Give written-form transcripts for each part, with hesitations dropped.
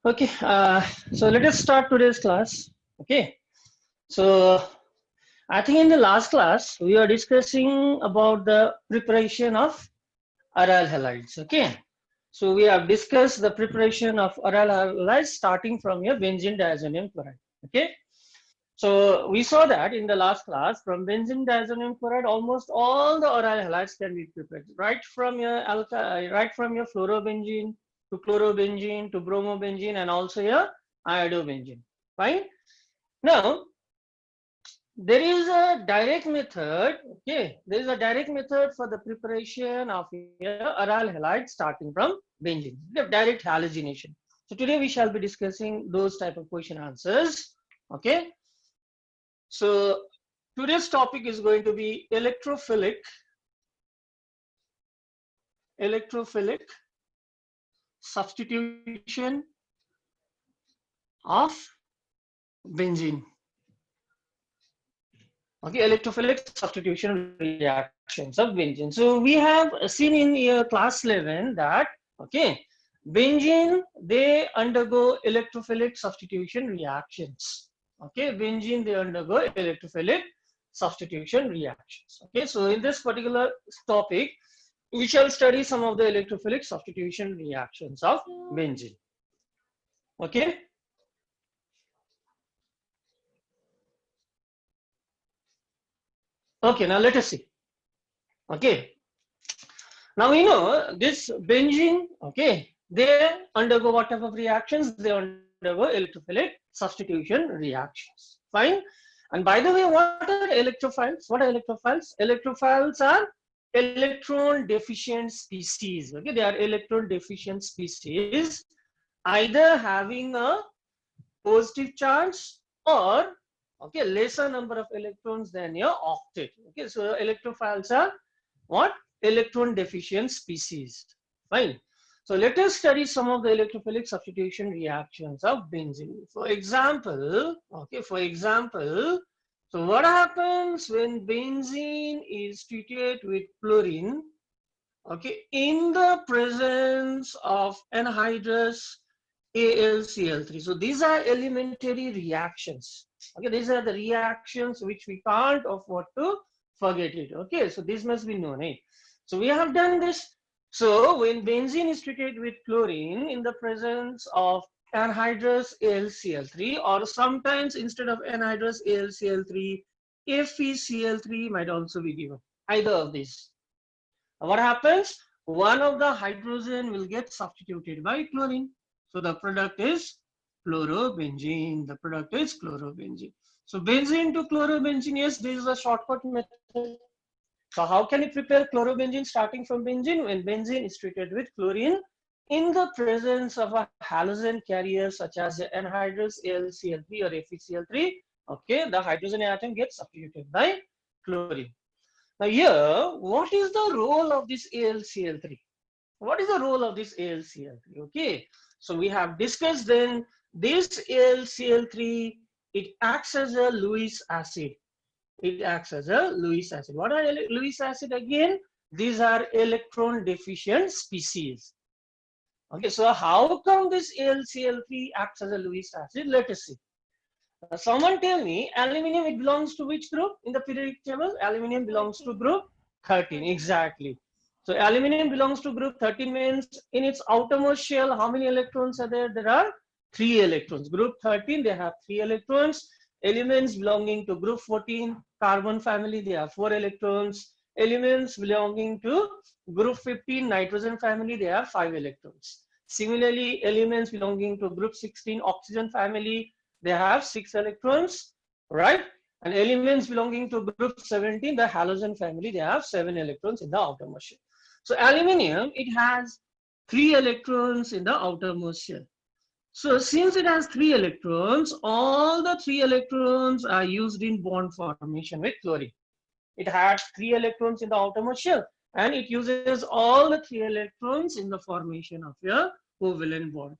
Okay, so let us start today's class. Okay, so I think in the last class we are discussing about the preparation of aryl halides. Okay, so we have discussed the preparation of aryl halides starting from your benzene diazonium chloride. Okay, so we saw that in the last class from benzene diazonium chloride almost all the aryl halides can be prepared right from your fluorobenzene to chlorobenzene to bromobenzene and also your iodobenzene. Fine. Now there is a direct method. Okay, there is a direct method for the preparation of your aryl halide starting from benzene, the direct halogenation. So today we shall be discussing those type of question answers. Okay, so today's topic is going to be electrophilic substitution of benzene. Okay, electrophilic substitution reactions of benzene. So we have seen in your class 11 that okay, benzene they undergo electrophilic substitution reactions. Okay, benzene they undergo electrophilic substitution reactions. Okay, so in this particular topic, we shall study some of the electrophilic substitution reactions of benzene. Okay. Okay, now let us see. Okay, now we know this benzene, okay, they undergo what type of reactions? They undergo electrophilic substitution reactions. Fine. And by the way, what are electrophiles? What are electrophiles? Electrophiles are electron deficient species. Okay, they are electron deficient species, either having a positive charge or okay lesser number of electrons than your octet. Okay, so electrophiles are what? Electron deficient species. Fine. So let us study some of the electrophilic substitution reactions of benzene. For example, okay, for example, so what happens when benzene is treated with chlorine, okay, in the presence of anhydrous AlCl3. So these are elementary reactions. Okay, these are the reactions which we can't afford to forget it. Okay, so this must be known. Right? So we have done this. So when benzene is treated with chlorine in the presence of anhydrous AlCl3, or sometimes instead of anhydrous AlCl3, FeCl3 might also be given. Either of these. What happens? One of the hydrogen will get substituted by chlorine. So the product is chlorobenzene. The product is chlorobenzene. So benzene to chlorobenzene, yes, this is a shortcut method. So how can you prepare chlorobenzene starting from benzene? When benzene is treated with chlorine in the presence of a halogen carrier such as anhydrous AlCl3 or FeCl3, okay, the hydrogen atom gets substituted by chlorine. Now here, what is the role of this AlCl3? What is the role of this AlCl3? Okay, so we have discussed then this AlCl3, it acts as a Lewis acid. It acts as a Lewis acid. What are Lewis acid again? These are electron deficient species. Okay, so how come this AlCl3 acts as a Lewis acid? Let us see. Someone tell me, aluminium, it belongs to which group in the periodic table? Aluminium belongs to group 13, exactly. So aluminium belongs to group 13 means in its outermost shell, how many electrons are there? There are 3 electrons. Group 13, they have 3 electrons. Elements belonging to group 14, carbon family, they have 4 electrons. Elements belonging to group 15, nitrogen family, they have 5 electrons. Similarly, elements belonging to group 16, oxygen family, they have 6 electrons, right? And elements belonging to group 17, the halogen family, they have 7 electrons in the outermost shell. So aluminium, it has 3 electrons in the outermost shell. So since it has 3 electrons, all the 3 electrons are used in bond formation with chlorine. It has 3 electrons in the outermost shell, and it uses all the 3 electrons in the formation of your covalent bond.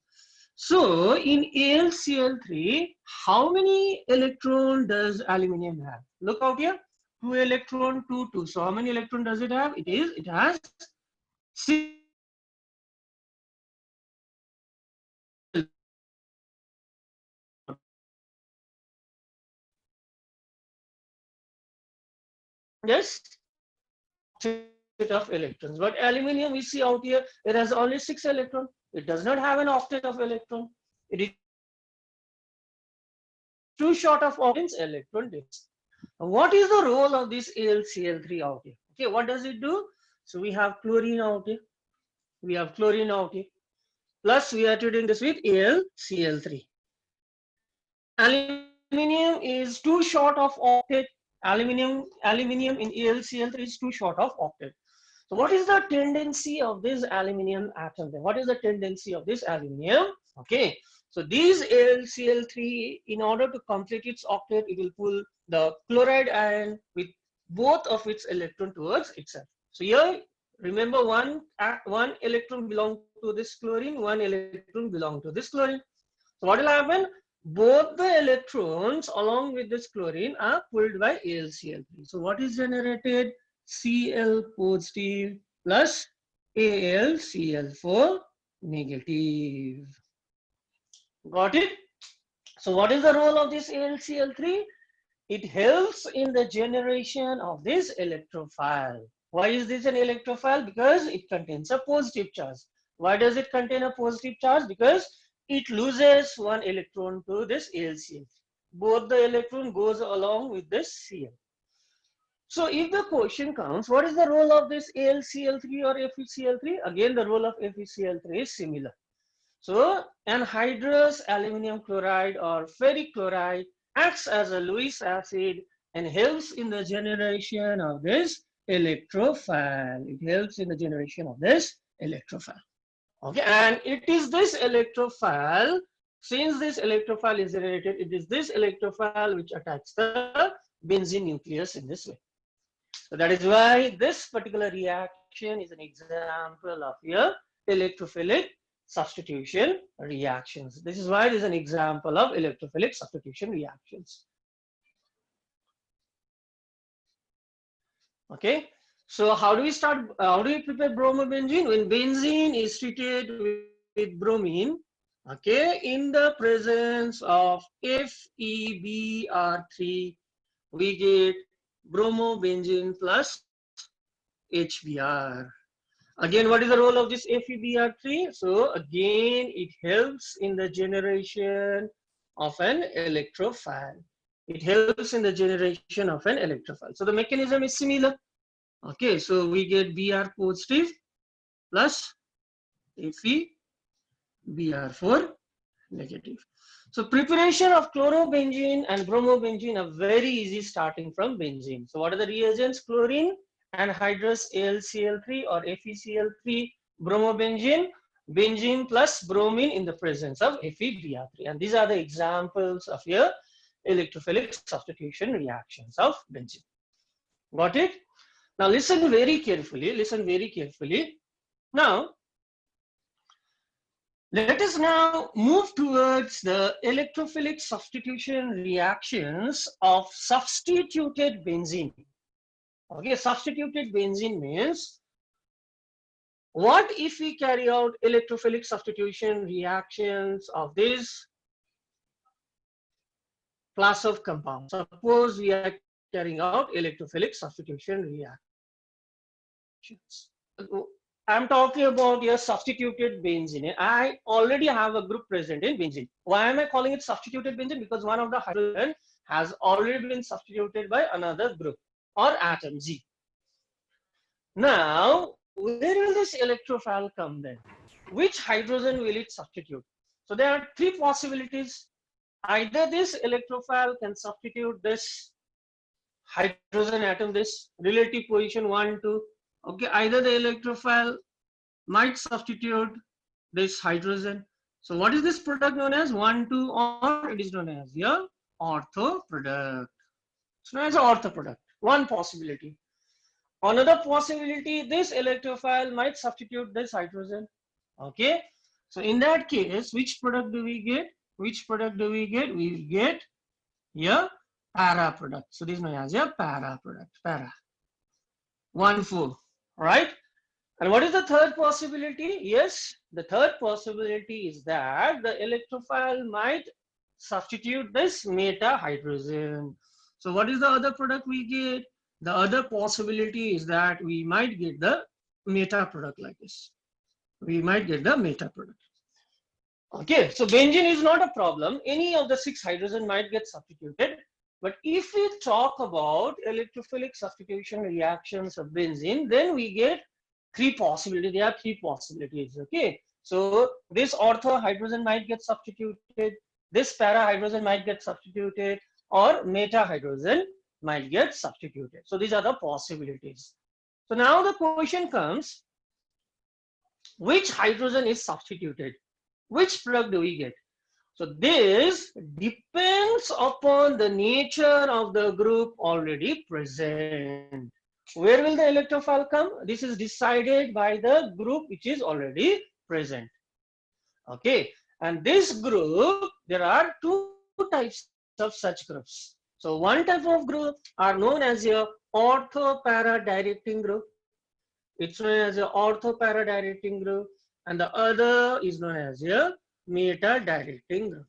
So in AlCl3, how many electron does aluminium have? Look out here, 2 electron, 2, 2. So how many electron does it have? It has 6 electrons. Yes, octet of electrons. But aluminium we see out here, it has only 6 electrons. It does not have an octet of electron. It is too short of electron density. What is the role of this AlCl3 out here? Okay, what does it do? So we have chlorine out here. We have chlorine out here. Plus we are treating this with AlCl3. Aluminium is too short of octet. Aluminium in AlCl3 is too short of octet. So what is the tendency of this aluminium atom then? What is the tendency of this aluminium? Okay, so these AlCl3, in order to complete its octet, it will pull the chloride ion with both of its electron towards itself. So here, remember one electron belong to this chlorine, one electron belong to this chlorine. So what will happen? Both the electrons along with this chlorine are pulled by AlCl3. So what is generated? Cl positive plus AlCl4 negative. Got it? So what is the role of this AlCl3? It helps in the generation of this electrophile. Why is this an electrophile? Because it contains a positive charge. Why does it contain a positive charge? Because it loses one electron to this AlCl3. Both the electron goes along with this Cl. So if the question comes, what is the role of this AlCl3 or FeCl3? Again, the role of FeCl3 is similar. So anhydrous aluminium chloride or ferric chloride acts as a Lewis acid and helps in the generation of this electrophile. It helps in the generation of this electrophile. Okay, and it is this electrophile, since this electrophile is generated, it is this electrophile which attacks the benzene nucleus in this way. So that is why this particular reaction is an example of your electrophilic substitution reactions. This is why it is an example of electrophilic substitution reactions. Okay, so how do we start? How do we prepare bromobenzene? When benzene is treated with bromine, okay, in the presence of FeBr3, we get bromobenzene plus HBr. Again, what is the role of this FeBr3? So again, it helps in the generation of an electrophile. It helps in the generation of an electrophile. So the mechanism is similar. Okay, so we get Br positive plus FeBr4 negative. So preparation of chlorobenzene and bromobenzene are very easy starting from benzene. So what are the reagents? Chlorine, anhydrous AlCl3 or FeCl3, bromobenzene, benzene plus bromine in the presence of FeBr3. And these are the examples of your electrophilic substitution reactions of benzene. Got it? Now listen very carefully. Listen very carefully. Now, let us now move towards the electrophilic substitution reactions of substituted benzene. Okay, substituted benzene means, what if we carry out electrophilic substitution reactions of this class of compounds? Suppose we are carrying out electrophilic substitution reactions. I'm talking about your substituted benzene. I already have a group present in benzene. Why am I calling it substituted benzene? Because one of the hydrogen has already been substituted by another group or atom Z. Now, where will this electrophile come then? Which hydrogen will it substitute? So there are three possibilities. Either this electrophile can substitute this hydrogen atom, this relative position 1, 2. Okay, either the electrophile might substitute this hydrogen. So what is this product known as? 1, 2, or it is known as your ortho product. It's known as an ortho product. One possibility. Another possibility, this electrophile might substitute this hydrogen. Okay, so in that case, which product do we get? Which product do we get? We get your para product. So this is known as your para product. Para 1, 4. Right? And what is the third possibility? Yes, the third possibility is that the electrophile might substitute this meta hydrogen. So what is the other product we get? The other possibility is that we might get the meta product like this. We might get the meta product. Okay, so benzene is not a problem. Any of the 6 hydrogen might get substituted. But if we talk about electrophilic substitution reactions of benzene, then we get 3 possibilities. There are 3 possibilities. Okay, so this ortho hydrogen might get substituted, this para hydrogen might get substituted, or meta hydrogen might get substituted. So these are the possibilities. So now the question comes, which hydrogen is substituted? Which product do we get? So this depends upon the nature of the group already present. Where will the electrophile come? This is decided by the group which is already present. Okay, and this group, there are 2 types of such groups. So one type of group are known as a ortho-para directing group. It's known as a ortho-para directing group, and the other is known as a meta directing group.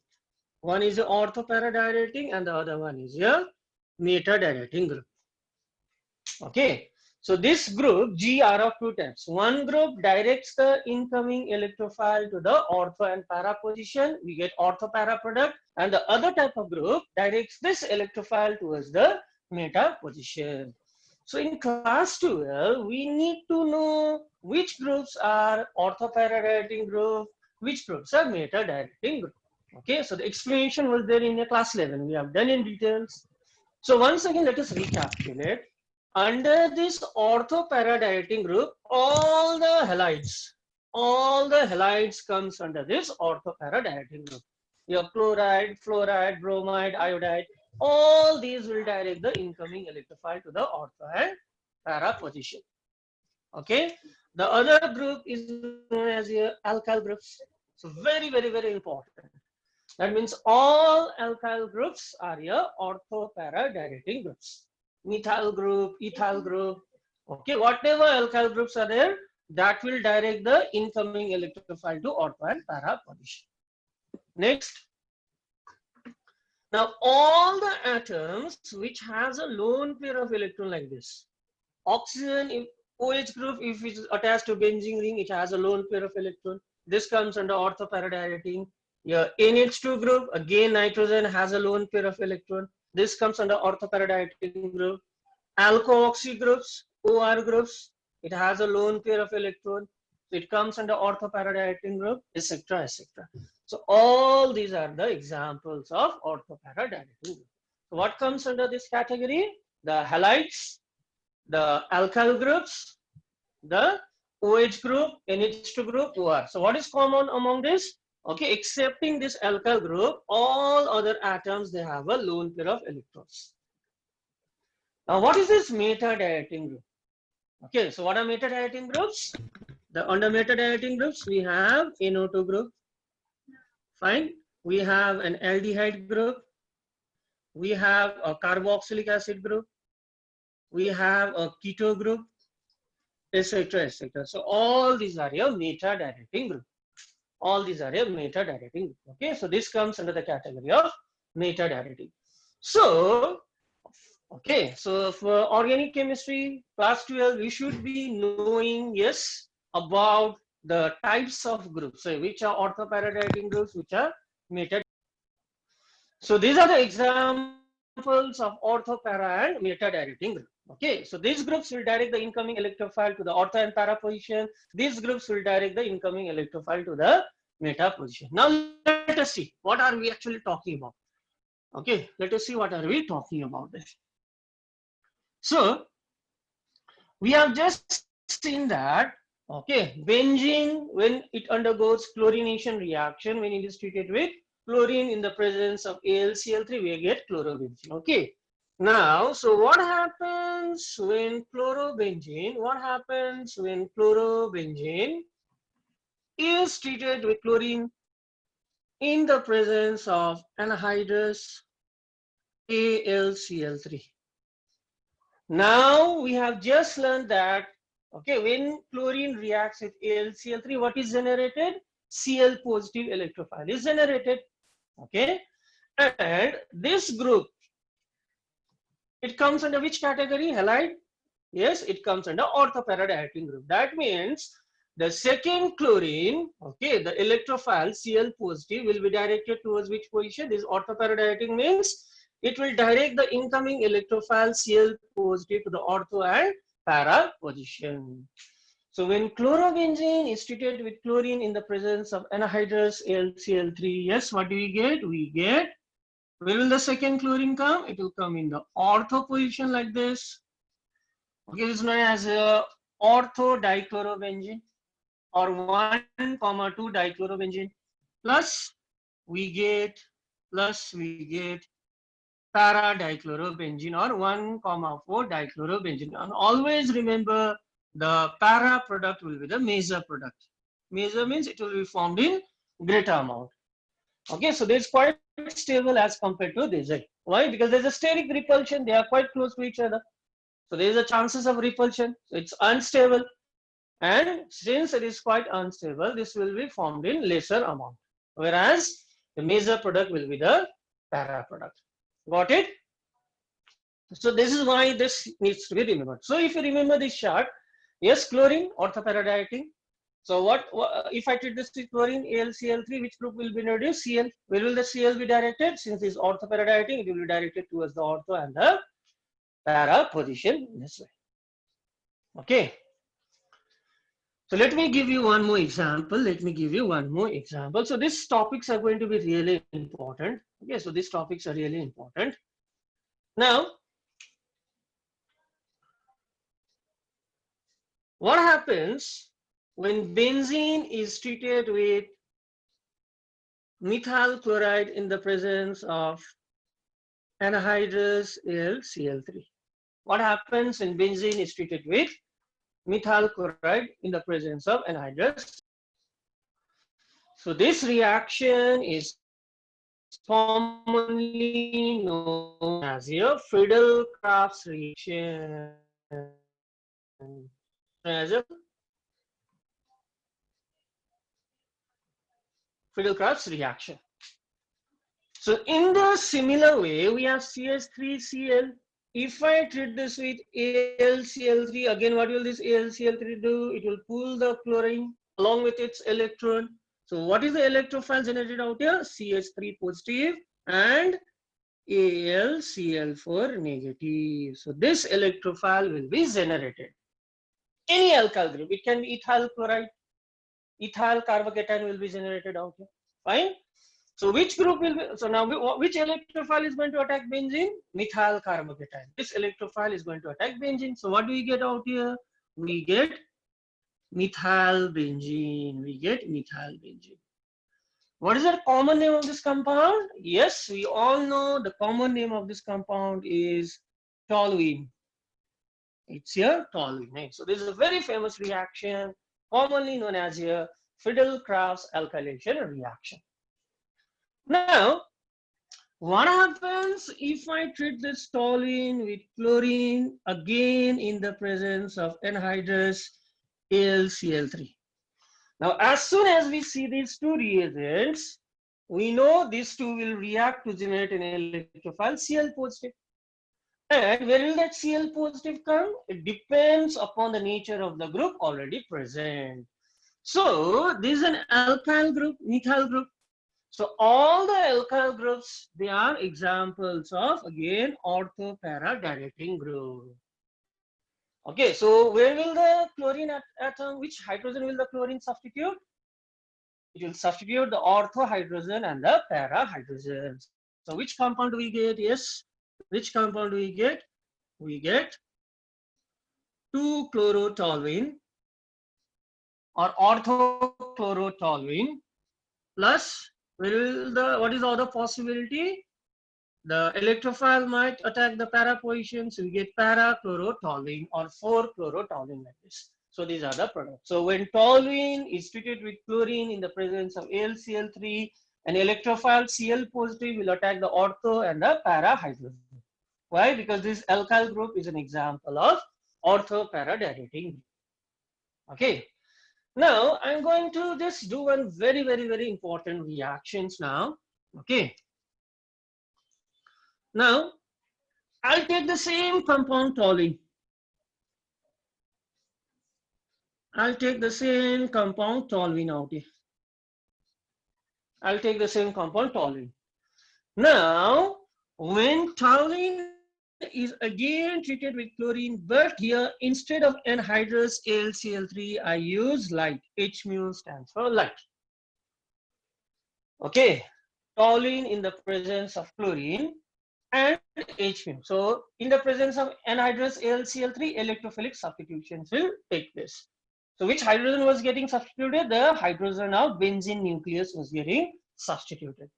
One is a ortho-para directing and the other one is a meta directing group. Okay, so this group G are of 2 types. One group directs the incoming electrophile to the ortho and para position, we get ortho-para product, and the other type of group directs this electrophile towards the meta position. So in class 12, we need to know which groups are ortho-para directing group, which groups are meta directing group. Okay, so the explanation was there in the class 11. We have done in details. So once again, let us recapitulate. Under this ortho-para directing group, all the halides comes under this ortho-para directing group. Your chloride, fluoride, bromide, iodide, all these will direct the incoming electrophile to the ortho and para position. Okay, the other group is known as your alkyl groups. So very, very, very important. That means all alkyl groups are your ortho-para directing groups. Methyl group, ethyl group, okay, whatever alkyl groups are there, that will direct the incoming electrophile to ortho and para position. Next. Now all the atoms which has a lone pair of electron like this, oxygen, if OH group, if it is attached to benzene ring, it has a lone pair of electron. This comes under ortho-para directing. Your NH2 group, again nitrogen has a lone pair of electron. This comes under ortho-para directing group. Alkoxy groups, OR groups, it has a lone pair of electron. It comes under ortho-para directing group, etc., etc. So all these are the examples of ortho-para directing group. So what comes under this category? The halides, the alkyl groups, the OH group, NH2 group, OR. So what is common among this? Okay, excepting this alkyl group, all other atoms, they have a lone pair of electrons. Now, what is this meta directing group? Okay, so what are meta directing groups? Under meta directing groups, we have NO2 group. Fine. We have an aldehyde group. We have a carboxylic acid group. We have a keto group, etc., etc. So all these are your meta directing group. All these are your meta directing group. Okay, so this comes under the category of meta directing. So, okay, so for organic chemistry, class 12, we should be knowing, yes, about the types of groups, so which are ortho-para directing groups, which are meta. So these are the examples of ortho-para and meta directing group. Okay, so these groups will direct the incoming electrophile to the ortho and para position. These groups will direct the incoming electrophile to the meta position. Now let us see what are we actually talking about. Okay, let us see what are we talking about this. So we have just seen that, okay, benzene, when it undergoes chlorination reaction, when it is treated with chlorine in the presence of AlCl3, we get chlorobenzene. Okay, now, so what happens when chlorobenzene, is treated with chlorine in the presence of anhydrous AlCl3? Now we have just learned that, okay, when chlorine reacts with AlCl3, what is generated? Cl positive electrophile is generated. Okay, and this group It comes under which category? Halide? Yes, it comes under ortho-para-diating group. That means the second chlorine, okay, the electrophile Cl positive will be directed towards which position? This ortho-para-diating means it will direct the incoming electrophile Cl positive to the ortho and para position. So when chlorobenzene is treated with chlorine in the presence of anhydrous AlCl3, yes, what do we get? We get, where will the second chlorine come? It will come in the ortho position like this. Okay, this is known as ortho dichlorobenzene or 1,2 dichlorobenzene. Plus we get para dichlorobenzene or 1,4 dichlorobenzene. And always remember the para product will be the major product. Major means it will be formed in greater amount. Okay, so this is quite stable as compared to this. Why? Because there's a steric repulsion, they are quite close to each other. So there is a chances of repulsion. So it's unstable. And since it is quite unstable, this will be formed in lesser amount. Whereas the major product will be the para product. Got it? So this is why this needs to be remembered. So if you remember this chart, yes, chlorine, ortho-para-diating. So what if I treat this with chlorine, AlCl3, which group will be introduced? Cl. Where will the Cl be directed? Since this is ortho-para-diating, it will be directed towards the ortho and the para position this way. Okay. So let me give you one more example. So these topics are going to be really important. Okay, so these topics are really important. Now, what happens when benzene is treated with methyl chloride in the presence of anhydrous AlCl3? What happens when benzene is treated with methyl chloride in the presence of anhydrous? So this reaction is commonly known as a Friedel-Crafts reaction. As a Friedel-Crafts reaction. So in the similar way, we have CH3Cl. If I treat this with AlCl3, again, what will this AlCl3 do? It will pull the chlorine along with its electron. So what is the electrophile generated out here? CH3 positive and AlCl4 negative. So this electrophile will be generated. Any alkyl group, it can be ethyl chloride, ethyl carbocation will be generated out here. Fine. So which group will be, so now which electrophile is going to attack benzene? Methyl carbocation. This electrophile is going to attack benzene. So what do we get out here? We get methyl benzene. What is the common name of this compound? Yes, we all know the common name of this compound is toluene. It's here toluene. So this is a very famous reaction, commonly known as a Friedel-Crafts alkylation reaction. Now, what happens if I treat this toluene with chlorine again in the presence of anhydrous AlCl3? Now, as soon as we see these two reagents, we know these two will react to generate an electrophile Cl positive. And where will that Cl positive come? It depends upon the nature of the group already present. So this is an alkyl group, methyl group. So all the alkyl groups, they are examples of, again, ortho-para-diating group. Okay, so where will the chlorine atom, which hydrogen will the chlorine substitute? It will substitute the ortho hydrogen and the para hydrogen. So which compound do we get? Yes, which compound do we get? We get 2-chlorotoluene or orthochlorotoluene plus what is the other possibility? The electrophile might attack the para position, so we get para-chlorotoluene or 4-chlorotoluene like this. So these are the products. So when toluene is treated with chlorine in the presence of AlCl3, an electrophile Cl positive will attack the ortho and the para hydrogen. Why? Because this alkyl group is an example of ortho-para-diating. Okay. Now I'm going to just do one very important reactions now. Okay. Now, I'll take the same compound toluene. I'll take the same compound toluene out here. I'll take the same compound toluene. Now, when toluene is again treated with chlorine, but here instead of anhydrous AlCl3, I use light. H mu stands for light. Okay, toluene in the presence of chlorine and H mu. So, in the presence of anhydrous AlCl3, electrophilic substitutions will take place. So, which hydrogen was getting substituted? The hydrogen of benzene nucleus was getting substituted.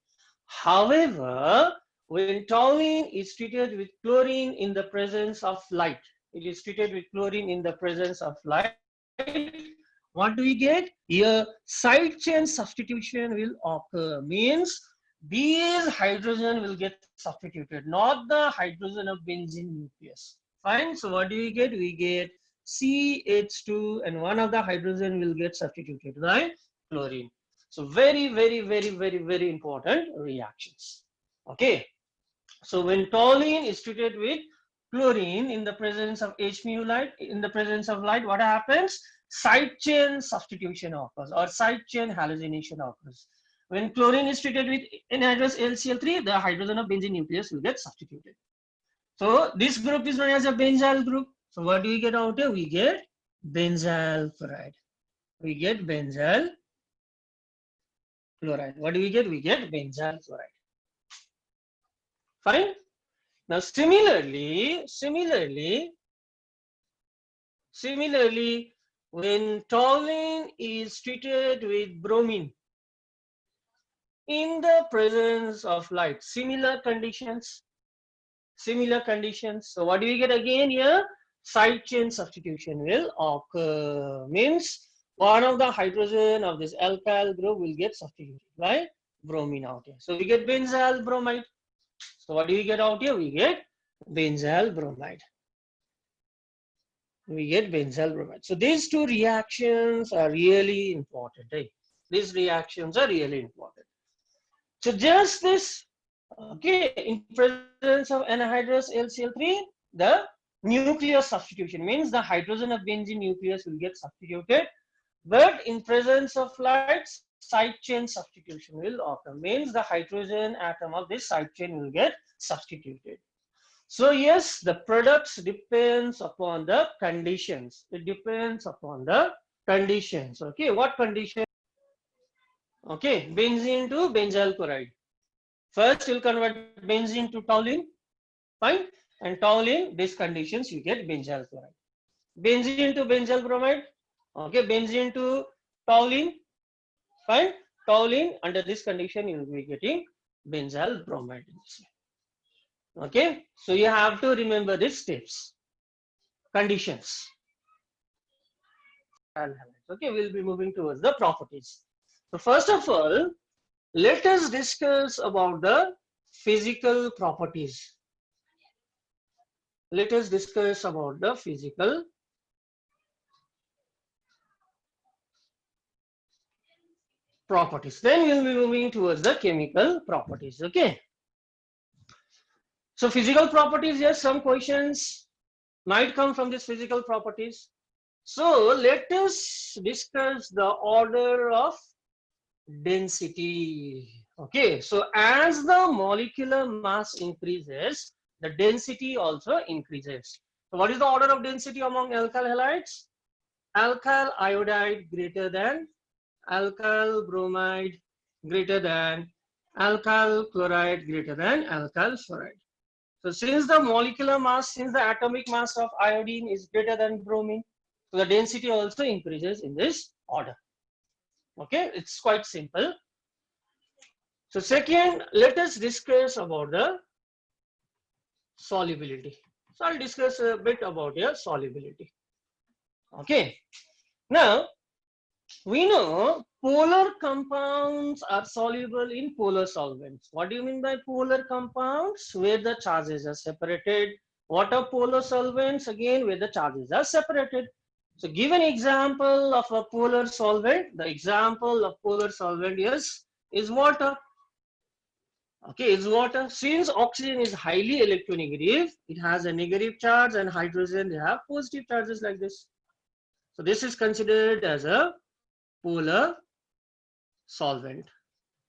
However, when toluene is treated with chlorine in the presence of light, it is treated with chlorine in the presence of light, what do we get? Here, side chain substitution will occur. Means these hydrogen will get substituted, not the hydrogen of benzene nucleus. Fine. So what do we get? We get CH2, and one of the hydrogen will get substituted by chlorine. So very important reactions. Okay. So when toluene is treated with chlorine in the presence of H mu light, in the presence of light, what happens? Side chain substitution occurs, or side chain halogenation occurs. When chlorine is treated with anhydrous AlCl3, the hydrogen of benzene nucleus will get substituted. So this group is known as a benzyl group. So what do we get out here? We get benzyl chloride. We get benzyl chloride. What do we get? We get benzyl chloride. Fine. Now similarly, when toluene is treated with bromine in the presence of light, similar conditions. So what do we get again here? Side chain substitution will occur. Means one of the hydrogen of this alkyl group will get substituted by bromine out here. So we get benzyl bromide. So what do we get out here? We get benzyl bromide. We get benzyl bromide. So these two reactions are really important. Right? These reactions are really important. So just this, okay, in presence of anhydrous AlCl3, the nucleus substitution means the hydrogen of benzene nucleus will get substituted, but in presence of light, side chain substitution will occur. Means the hydrogen atom of this side chain will get substituted. So yes, the products depends upon the conditions. It depends upon the conditions. Okay, what condition? Okay, benzene to benzyl chloride. First, you'll convert benzene to toluene. Fine. And toluene, these conditions you get benzyl chloride. Benzene to benzyl bromide. Okay, benzene to toluene. Fine. Toluene, under this condition, you will be getting benzyl bromide. Okay, so you have to remember these steps, conditions. Okay, we'll be moving towards the properties. So first of all, let us discuss about the physical properties. Let us discuss about the physical properties. Then we'll be moving towards the chemical properties. Okay. So physical properties, yes, some questions might come from these physical properties. So let us discuss the order of density. Okay, so as the molecular mass increases, the density also increases. So what is the order of density among alkyl halides? Alkyl iodide greater than alkyl bromide greater than alkyl chloride greater than alkyl fluoride. So since the molecular mass, since the atomic mass of iodine is greater than bromine, so the density also increases in this order. Okay, it's quite simple. So second, let us discuss about the solubility. So I'll discuss a bit about your solubility. Okay, now we know polar compounds are soluble in polar solvents. What do you mean by polar compounds? Where the charges are separated. What are polar solvents? Again, where the charges are separated. So give an example of a polar solvent. The example of polar solvent is water. Okay, is water. Since oxygen is highly electronegative, it has a negative charge, and hydrogen, they have positive charges like this. So this is considered as a polar solvent.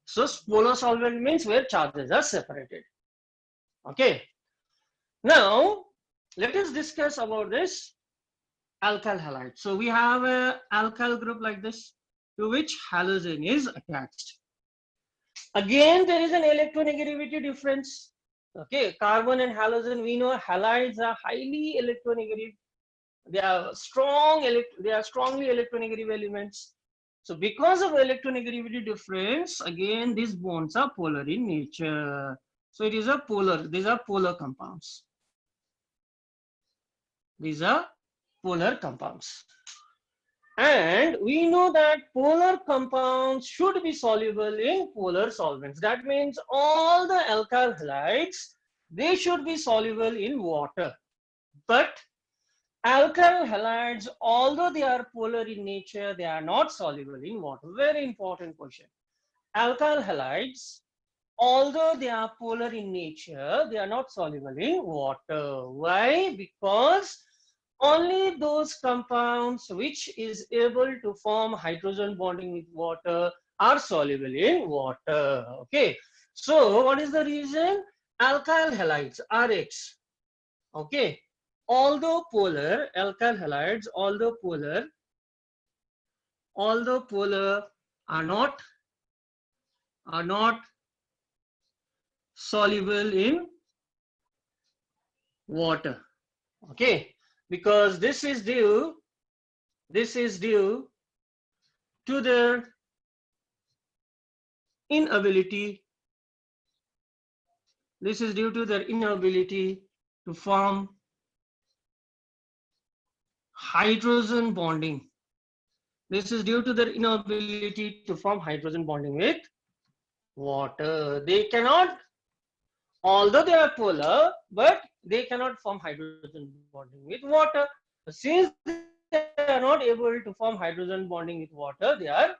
So polar solvent means where charges are separated. Okay. Now let us discuss about this alkyl halide. So we have a alkyl group like this to which halogen is attached. Again, there is an electronegativity difference. Okay, carbon and halogen, we know halides are highly electronegative. They are strongly electronegative elements. So because of electronegativity difference, again these bonds are polar in nature. So it is a polar, these are polar compounds. These are polar compounds. And we know that polar compounds should be soluble in polar solvents. That means all the alkyl halides, they should be soluble in water. But alkyl halides, although they are polar in nature, they are not soluble in water. Very important question. Alkyl halides, although they are polar in nature, they are not soluble in water. Why? Because only those compounds which is able to form hydrogen bonding with water are soluble in water. Okay. So what is the reason? Alkyl halides, RX. Okay. Although polar, alkyl halides, although polar are not soluble in water. Okay, because this is due to their inability to form hydrogen bonding. This is due to their inability to form hydrogen bonding with water. They cannot, although they are polar, but they cannot form hydrogen bonding with water. Since they are not able to form hydrogen bonding with water, they are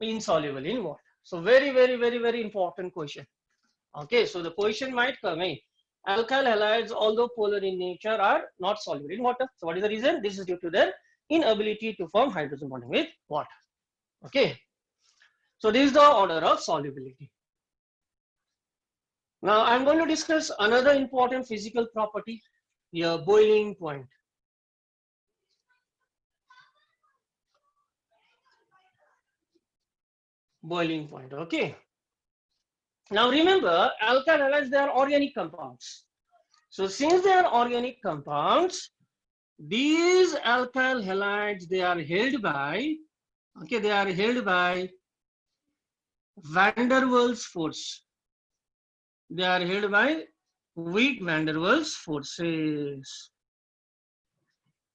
insoluble in water. So very important question. Okay, so the question might come in. Alkyl halides, although polar in nature, are not soluble in water. So what is the reason? This is due to their inability to form hydrogen bonding with water. Okay, so this is the order of solubility. Now I'm going to discuss another important physical property, your boiling point. Boiling point. Okay. Now remember, alkyl halides, they are organic compounds. So since they are organic compounds, these alkyl halides, they are held by, okay, they are held by van der Waals force. They are held by weak van der Waals forces.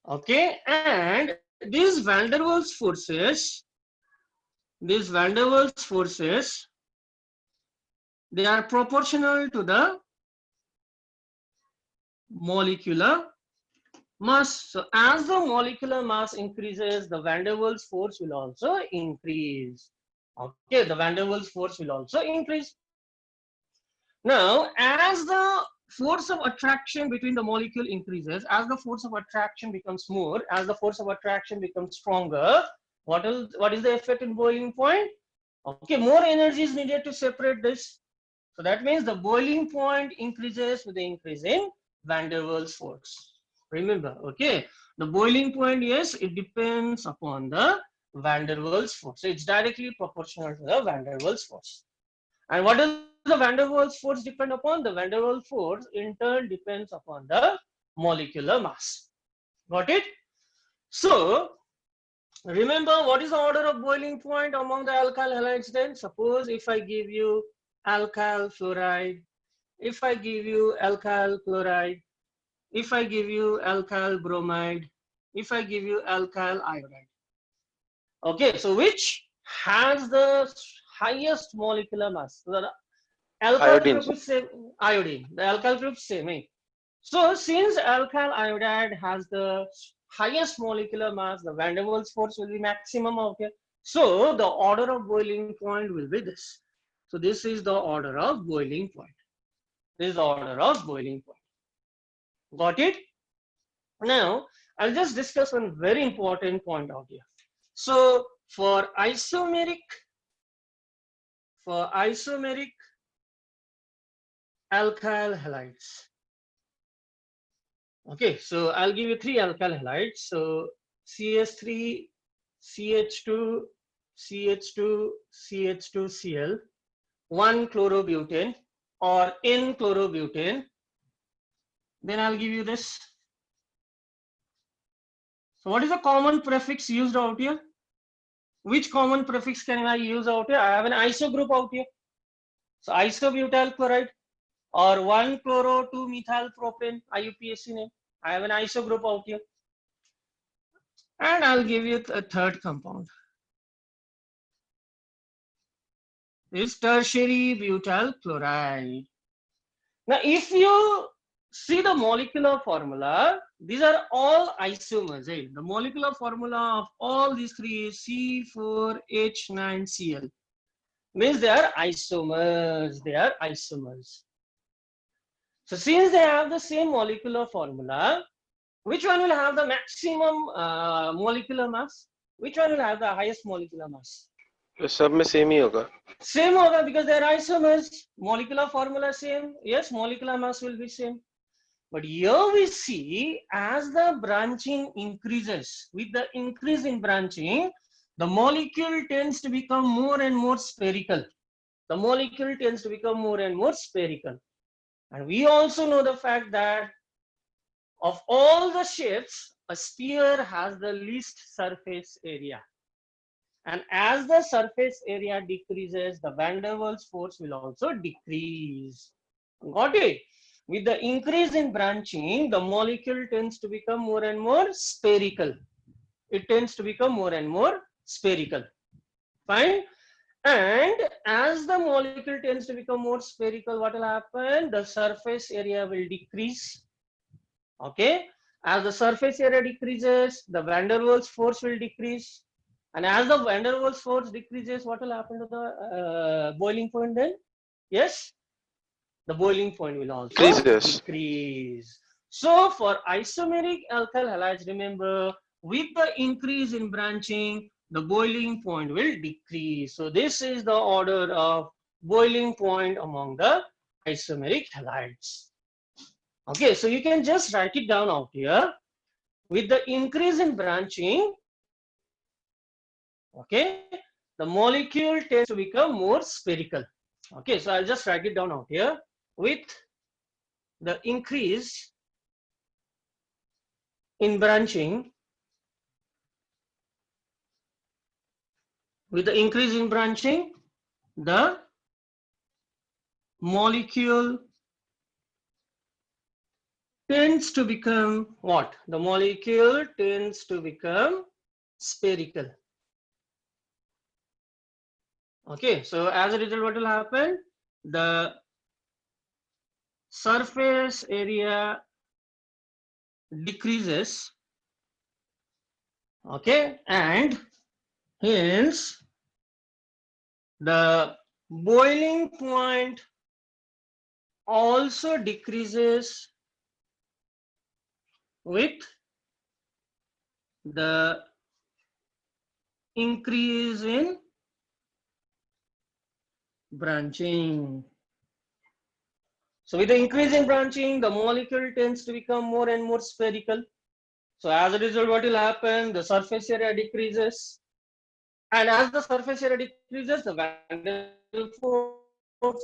Okay, and these van der Waals forces, they are proportional to the molecular mass. So as the molecular mass increases, the van der Waals force will also increase. Okay, the van der Waals force will also increase. Now, as the force of attraction between the molecule increases, as the force of attraction becomes more, as the force of attraction becomes stronger, what is the effect in boiling point? Okay, more energy is needed to separate this. So that means the boiling point increases with the increase in van der Waals force. Remember, okay, the boiling point, yes, it depends upon the van der Waals force. So it's directly proportional to the van der Waals force. And what does the van der Waals force depend upon? The van der Waals force in turn depends upon the molecular mass. Got it? So remember, what is the order of boiling point among the alkyl halides then? Suppose if I give you alkyl fluoride, if I give you alkyl chloride, if I give you alkyl bromide, if I give you alkyl iodide. Okay, so which has the highest molecular mass? So the alkyl Iodine. group is same, iodine. The alkyl group is same. So since alkyl iodide has the highest molecular mass, the van der Waals force will be maximum. Okay. So the order of boiling point will be this. So this is the order of boiling point. This is the order of boiling point. Got it? Now, I'll just discuss one very important point out here. So for isomeric alkyl halides. Okay, so I'll give you 3 alkyl halides. So CS3, CH2, CH2, CH2Cl, 1 chlorobutane or N chlorobutane. Then I'll give you this. So what is the common prefix used out here? Which common prefix can I use out here? I have an iso group out here. So isobutyl chloride or 1-chloro-2-methyl propane, IUPAC name. I have an iso group out here. And I'll give you a third compound. This is tertiary butyl chloride. Now, if you see the molecular formula, these are all isomers. Eh? The molecular formula of all these three is C4H9Cl. Means they are isomers. They are isomers. So since they have the same molecular formula, which one will have the maximum molecular mass? Which one will have the highest molecular mass? सब में same ही होगा. Same होगा because they are isomers. Molecular formula same. Yes, molecular mass will be same. But here we see as the branching increases, with the increase in branching, the molecule tends to become more and more spherical. The molecule tends to become more and more spherical. And we also know the fact that of all the shapes, a sphere has the least surface area. And as the surface area decreases, the van der Waals force will also decrease. Got it? With the increase in branching, the molecule tends to become more and more spherical. It tends to become more and more spherical. Fine? And as the molecule tends to become more spherical, what will happen? The surface area will decrease. Okay? As the surface area decreases, the van der Waals force will decrease. And as the van der Waals force decreases, what will happen to the boiling point then? Yes? The boiling point will also decrease. So for isomeric alkyl halides, remember, with the increase in branching, the boiling point will decrease. So this is the order of boiling point among the isomeric halides. Okay, so you can just write it down out here. With the increase in branching, okay, the molecule tends to become more spherical. Okay, so I'll just write it down out here. With the increase in branching, the molecule tends to become what? The molecule tends to become spherical. Okay, so as a result, what will happen? The surface area decreases, okay, and hence the boiling point also decreases with the increase in branching. So with the increase in branching, the molecule tends to become more and more spherical. So as a result, what will happen? The surface area decreases. And as the surface area decreases, the van der Waals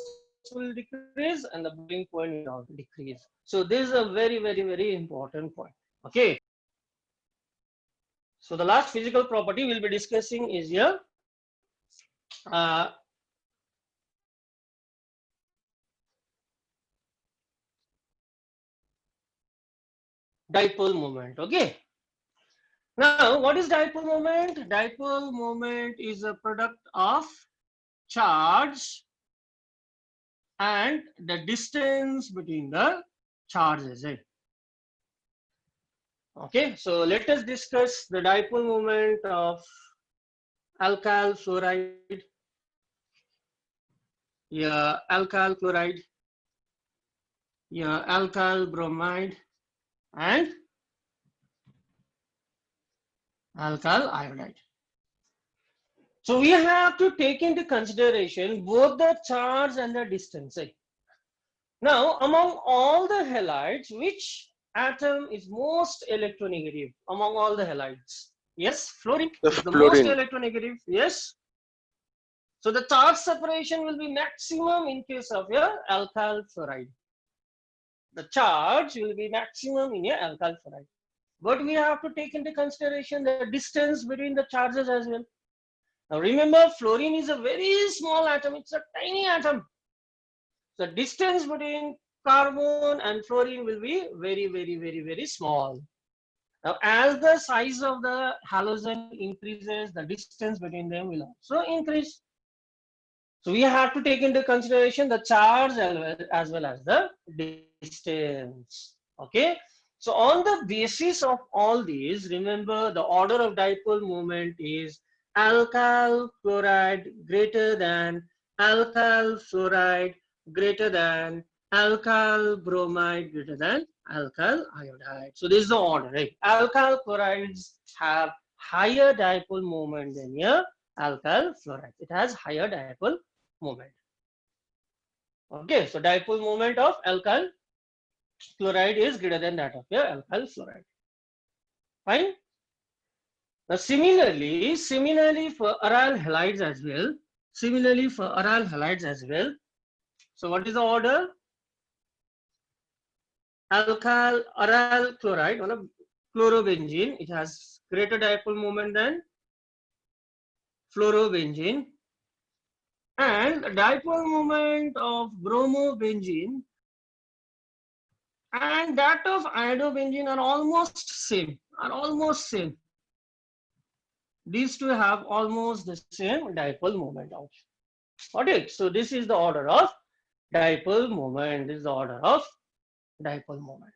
will decrease and the boiling point will also decrease. So this is a very, very, very important point. Okay. So the last physical property we'll be discussing is here. Dipole moment. Okay. Now, what is dipole moment? Dipole moment is a product of charge and the distance between the charges. Okay, so let us discuss the dipole moment of alkyl fluoride. your alkyl chloride, your alkyl bromide, and alkyl iodide. So we have to take into consideration both the charge and the distance. Now, among all the halides, which atom is most electronegative among all the halides? Yes, fluorine The is the most fluorine. electronegative. Yes. So the charge separation will be maximum in case of your alkyl fluoride. The charge will be maximum in your alkyl fluoride. But we have to take into consideration the distance between the charges as well. Now remember, fluorine is a very small atom. It's a tiny atom. The distance between carbon and fluorine will be very, very, very, very small. Now, as the size of the halogen increases, the distance between them will also increase. So we have to take into consideration the charge as well as the distance. Okay. So on the basis of all these, remember the order of dipole moment is alkyl chloride greater than alkyl fluoride greater than alkyl bromide greater than alkyl iodide. So this is the order, right? Alkyl chlorides have higher dipole moment than your alkyl fluoride. It has higher dipole moment. Okay, so dipole moment of alkyl chloride is greater than that of your alkyl fluoride. Fine. Now similarly for aryl halides as well. Similarly for aryl halides as well. So what is the order? Alkyl aryl chloride, one of chlorobenzene, it has greater dipole moment than fluorobenzene. And the dipole moment of bromobenzene and that of iodobenzene are almost same. These two have almost the same dipole moment also. Got it? So this is the order of dipole moment. This is the order of dipole moment.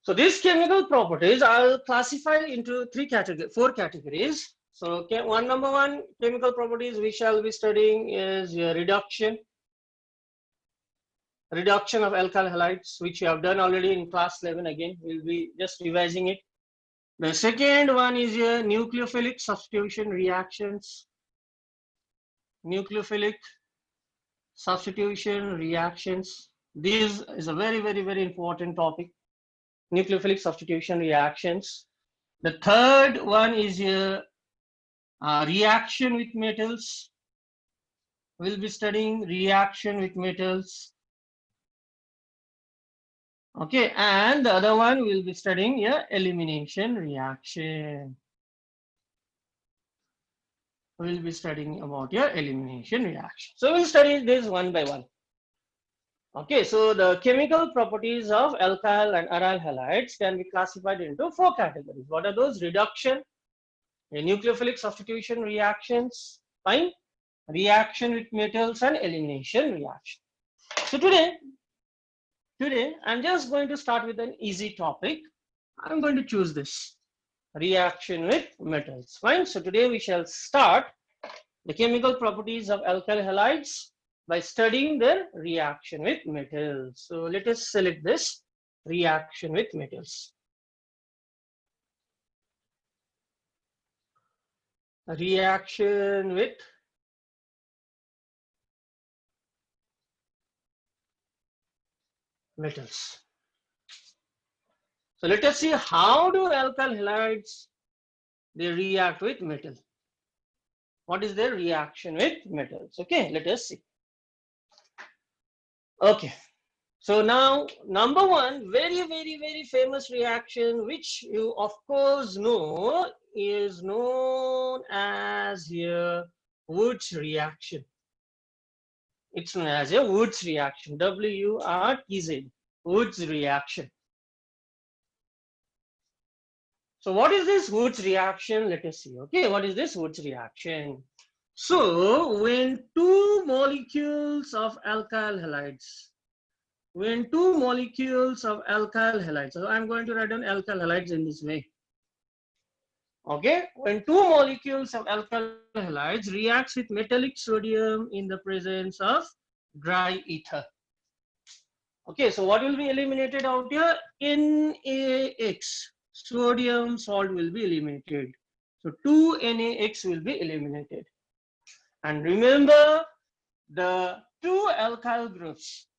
So these chemical properties I'll classify into four categories. So number one chemical properties we shall be studying is reduction of alkyl halides, which you have done already in class 11. Again, we'll be just revising it. The second one is nucleophilic substitution reactions. Nucleophilic substitution reactions. This is a very, very, very important topic. Nucleophilic substitution reactions. The third one is reaction with metals. We'll be studying reaction with metals. Okay, and the other one we'll be studying elimination reaction. We'll be studying about your elimination reaction. So we'll study this one by one. Okay, so the chemical properties of alkyl and aryl halides can be classified into four categories. What are those? Reduction, nucleophilic substitution reactions, fine, reaction with metals, and elimination reaction. So today I'm just going to start with an easy topic. I'm going to choose this, reaction with metals. Fine. So today we shall start the chemical properties of alkyl halides by studying their reaction with metals. So let us select this, reaction with metals. Reaction with metals. So let us see how do alkyl halides they react with metal. What is their reaction with metals? Okay, let us see. Okay, so now number one, very, very, very famous reaction, which you of course know, is known as a Wurtz reaction. It's known as a Wurtz reaction, W-U-R-T-Z, Wurtz reaction. So what is this Wurtz reaction? Let us see. Okay, what is this Wurtz reaction? So when two molecules of alkyl halides, so I'm going to write down alkyl halides in this way. Okay, when two molecules of alkyl halides reacts with metallic sodium in the presence of dry ether. Okay, so what will be eliminated out here? NaX, sodium salt will be eliminated. So 2NaX will be eliminated. And remember the two alkyl groups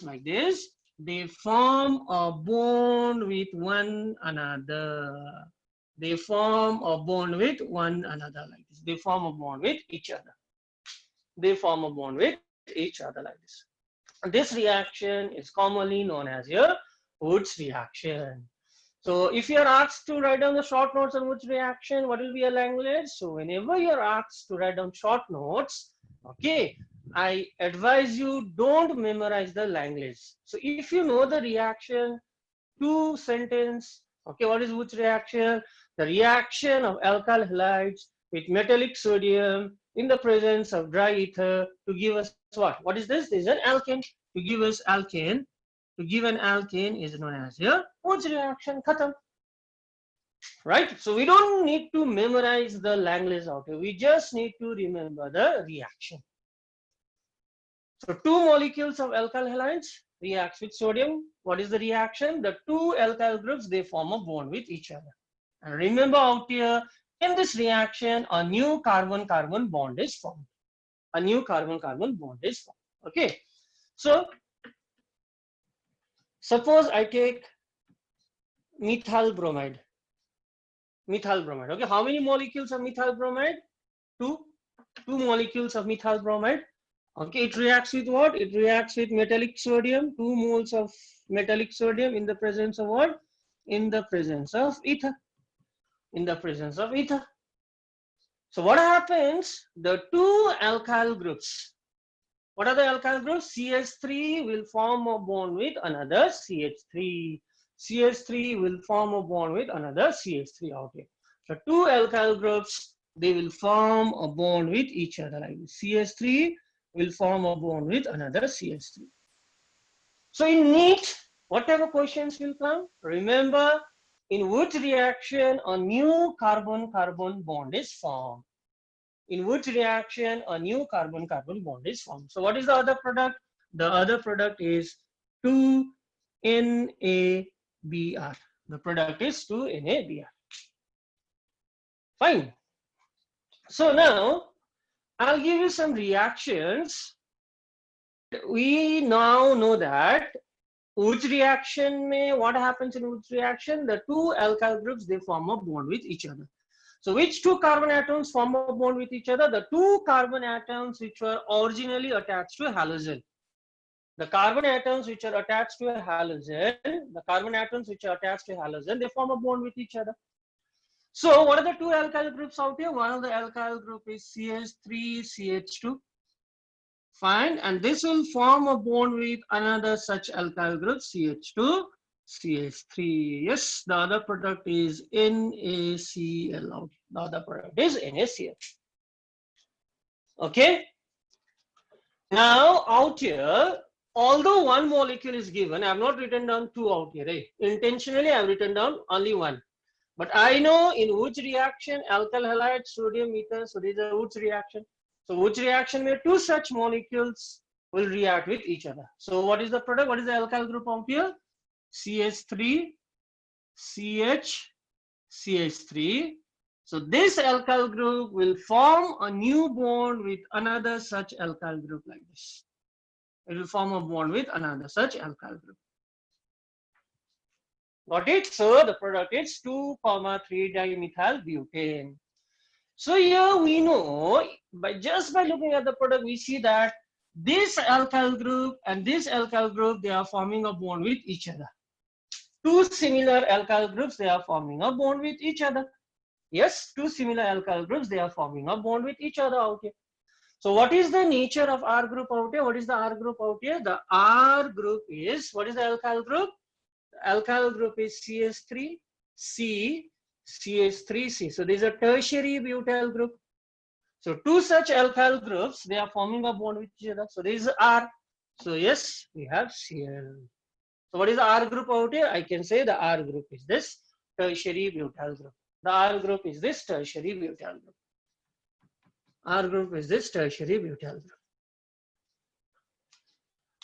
like this, they form a bond with one another. They form a bond with one another like this. They form a bond with each other. They form a bond with each other like this. This reaction is commonly known as your Woods reaction. So if you are asked to write down the short notes on Woods reaction, what will be a language? So whenever you are asked to write down short notes, okay, I advise you don't memorize the language. So if you know the reaction, two sentence, okay, what is Woods reaction? The reaction of alkyl halides with metallic sodium in the presence of dry ether to give us what? What is this? This is an alkane. To give us alkane, to give an alkane is known as your Woods reaction. Khatam. Right? So we don't need to memorize the language out here. We just need to remember the reaction. So two molecules of alkyl halides reacts with sodium. What is the reaction? The two alkyl groups, they form a bond with each other. And remember out here, in this reaction, a new carbon-carbon bond is formed. A new carbon-carbon bond is formed. Okay. So suppose I take methyl bromide. Methyl bromide. Okay. How many molecules of methyl bromide? Two molecules of methyl bromide. Okay, it reacts with what? It reacts with metallic sodium, 2 moles of metallic sodium in the presence of what? In the presence of ether. In the presence of ether. So what happens? The two alkyl groups. What are the alkyl groups? CH3 will form a bond with another CH3. CH3 will form a bond with another CH3 out here. So two alkyl groups, they will form a bond with each other like this. CH3 will form a bond with another CH3. So in NEAT, what type of questions will come? Remember, in Woods reaction, a new carbon-carbon bond is formed. In Woods reaction, a new carbon-carbon bond is formed. So what is the other product? The other product is 2NABr. The product is 2NABr. Fine. So now, I'll give you some reactions. We now know that Woods reaction, what happens in Woods reaction? The two alkyl groups, they form a bond with each other. So which two carbon atoms form a bond with each other? The two carbon atoms which were originally attached to a halogen. The carbon atoms which are attached to a halogen, they form a bond with each other. So what are the two alkyl groups out here? One of the alkyl group is CH3CH2. Fine, and this will form a bond with another such alkyl group, CH2CH3. Yes, the other product is NaCl out. The other product is NaCl. Okay. Now out here, although one molecule is given, I have not written down two out here. Eh? Intentionally, I have written down only one. But I know in Woods reaction, alkyl halide, sodium ether, so this is a Woods reaction. So Woods reaction where two such molecules will react with each other. So what is the product? What is the alkyl group out here? CH3, CH3. So this alkyl group will form a new bond with another such alkyl group like this. It will form a bond with another such alkyl group. Got it? So the product is 2,3-dimethyl butane. So here we know, just by looking at the product, we see that this alkyl group and this alkyl group, they are forming a bond with each other. Two similar alkyl groups, they are forming a bond with each other. Yes, two similar alkyl groups, they are forming a bond with each other out here. So what is the nature of R group out here? What is the R group out here? The R group is, what is the alkyl group? The alkyl group is CH3C, CH3C. So there is a tertiary butyl group. So two such alkyl groups, they are forming a bond with each other. So there is R. So yes, we have Cl. So what is the R group out here? I can say the R group is this tertiary butyl group. The R group is this tertiary butyl group. R group is this tertiary butyl group.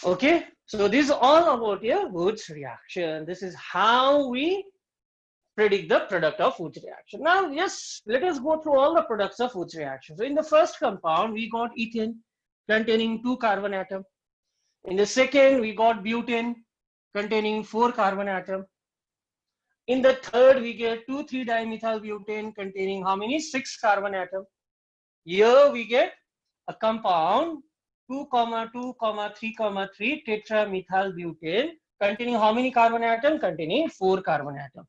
Okay, so this is all about your Woods reaction. This is how we predict the product of Woods reaction. Now, yes, let us go through all the products of Woods reaction. So in the first compound, we got ethane containing 2 carbon atom. In the second, we got butane containing 4 carbon atom. In the third, we get 2,3-dimethyl-butane containing how many? 6 carbon atom. Here we get a compound 2,2,3,3 tetramethyl-butane containing how many carbon atom? Containing 4 carbon atom.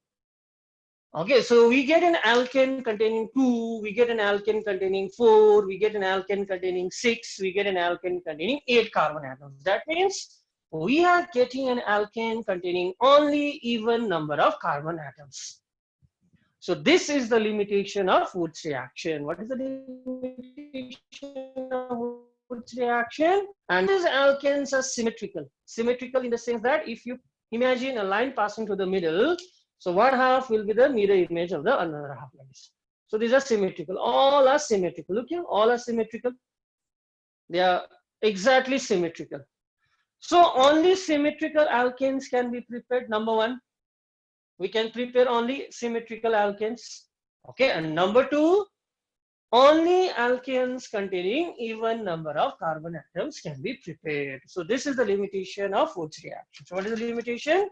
Okay, so we get an alkane containing 2, we get an alkane containing 4, we get an alkane containing 6, we get an alkane containing 8 carbon atoms. That means we are getting an alkane containing only even number of carbon atoms. So this is the limitation of Woods reaction. What is the limitation of Woods reaction? And these alkanes are symmetrical. Symmetrical in the sense that if you imagine a line passing through the middle, so one half will be the mirror image of the another half like this. So these are symmetrical. All are symmetrical. Look here, all are symmetrical. They are exactly symmetrical. So only symmetrical alkanes can be prepared. Number one, we can prepare only symmetrical alkanes. Okay, and number two, only alkanes containing even number of carbon atoms can be prepared. So this is the limitation of Woods reaction. So what is the limitation?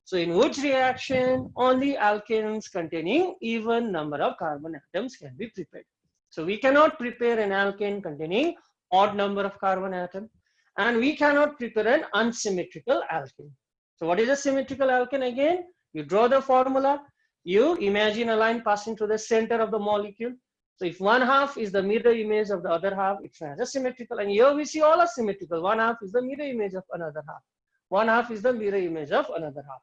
So in Woods reaction, only alkanes containing even number of carbon atoms can be prepared. So we cannot prepare an alkane containing odd number of carbon atoms, and we cannot prepare an unsymmetrical alkane. So what is a symmetrical alkane again? You draw the formula, you imagine a line passing through the center of the molecule. So if one half is the mirror image of the other half, it's known as a symmetrical. And here we see all are symmetrical. One half is the mirror image of another half. One half is the mirror image of another half.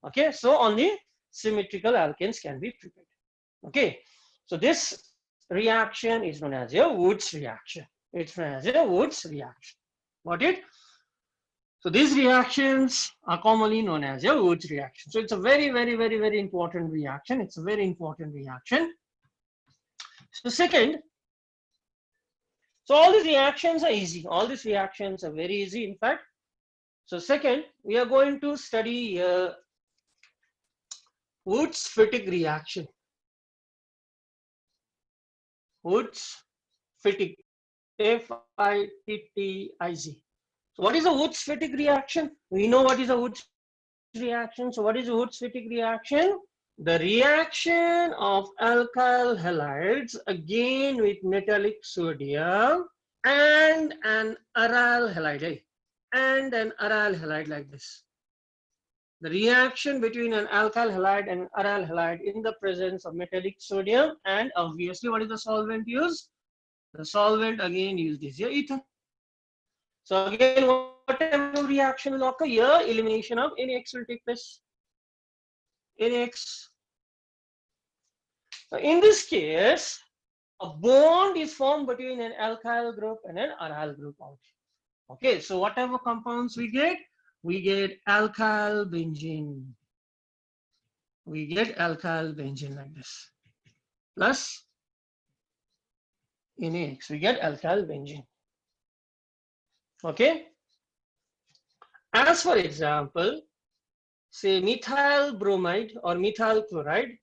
Okay, so only symmetrical alkanes can be prepared. Okay, so this reaction is known as a Woods reaction. It's known as a Woods reaction. Got it? So these reactions are commonly known as a Woods reaction. So it's a very, very, very, very important reaction. It's a very important reaction. So second, so all these reactions are easy. All these reactions are very easy, in fact. So second, we are going to study Woods-Fittig reaction. Woods-Fittig, F-I-T-T-I-G. So what is a Woods-Fittig reaction? We know what is a Woods reaction. So what is a Woods-Fittig reaction? The reaction of alkyl halides again with metallic sodium and an aryl halide, like this. The reaction between an alkyl halide and an aryl halide in the presence of metallic sodium, and obviously what is the solvent used? The solvent again used is here ether. So again, what type of reaction will occur here? Elimination of NaX will take place. NaX. So in this case, a bond is formed between an alkyl group and an aryl group out. Okay, so whatever compounds we get alkyl benzene. We get alkyl benzene like this. Plus NaX, we get alkyl benzene. Okay. As for example, say methyl bromide or methyl chloride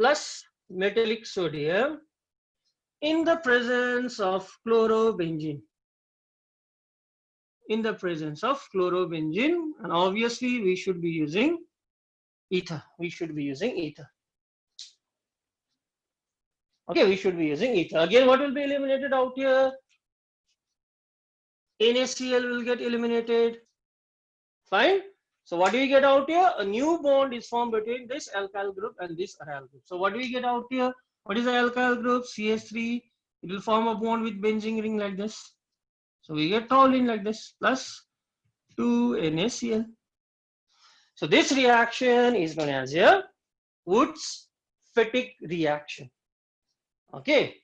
plus metallic sodium in the presence of chlorobenzene. In the presence of chlorobenzene, and obviously we should be using ether. We should be using ether. Okay, we should be using ether. Again, what will be eliminated out here? NaCl will get eliminated. Fine. So what do we get out here? A new bond is formed between this alkyl group and this aryl group. So what do we get out here? What is the alkyl group? CH3. It will form a bond with benzene ring like this. So we get toluene like this plus 2 NaCl. So this reaction is known as a Woods-Fittig reaction. Okay.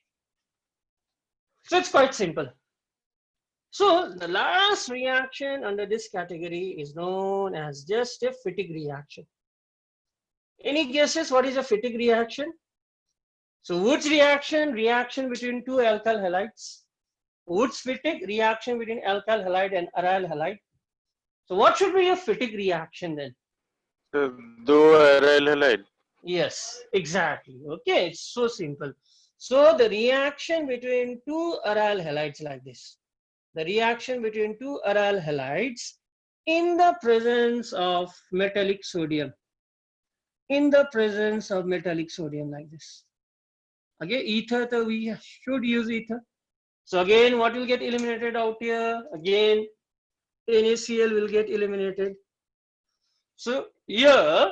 So it's quite simple. So the last reaction under this category is known as just a Fittig reaction. Any guesses what is a Fittig reaction? So Wood's reaction between two alkyl halides. Wood's Fittig reaction between alkyl halide and aryl halide. So what should be a Fittig reaction then? So, दो aryl halide. Yes, exactly. Okay, it's so simple. So the reaction between two aryl halides like this. The reaction between two aryl halides in the presence of metallic sodium. In the presence of metallic sodium like this. Okay, ether, so we should use ether. So again, what will get eliminated out here? Again, NaCl will get eliminated. So here,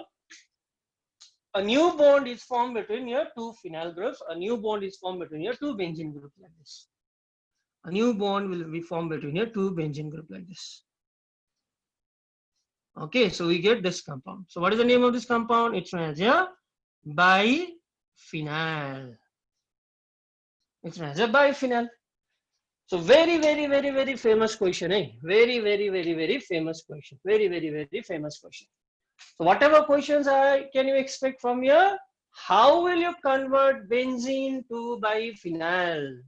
a new bond is formed between your two phenyl groups. A new bond is formed between your two benzene groups like this. A new bond will be formed between your two benzene group like this. Okay, so we get this compound. So what is the name of this compound? It's known as a biphenyl. It's known as a biphenyl. So very famous question, eh? Very famous question. Very famous question. So whatever questions can you expect from here? How will you convert benzene to biphenyl?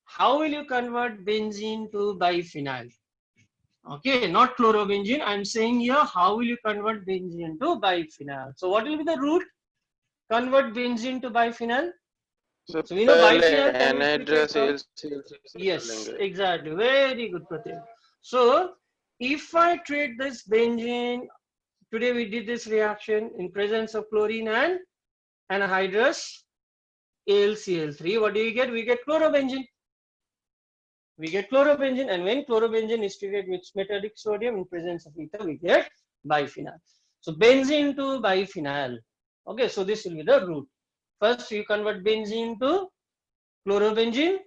How will you convert benzene to biphenyl? Okay, not chlorobenzene. I'm saying here, how will you convert benzene to biphenyl? So what will be the route? Convert benzene to biphenyl. So we know biphenyl can be anhydrous prepared from. Yes, exactly. Very good, Pratik. So if I treat this benzene, today we did this reaction in presence of chlorine and anhydrous AlCl3. What do you get? We get chlorobenzene. We get chlorobenzene, and when chlorobenzene is treated with metallic sodium in presence of ether, we get biphenyl. So benzene to biphenyl. Okay, so this will be the route. First, you convert benzene to chlorobenzene,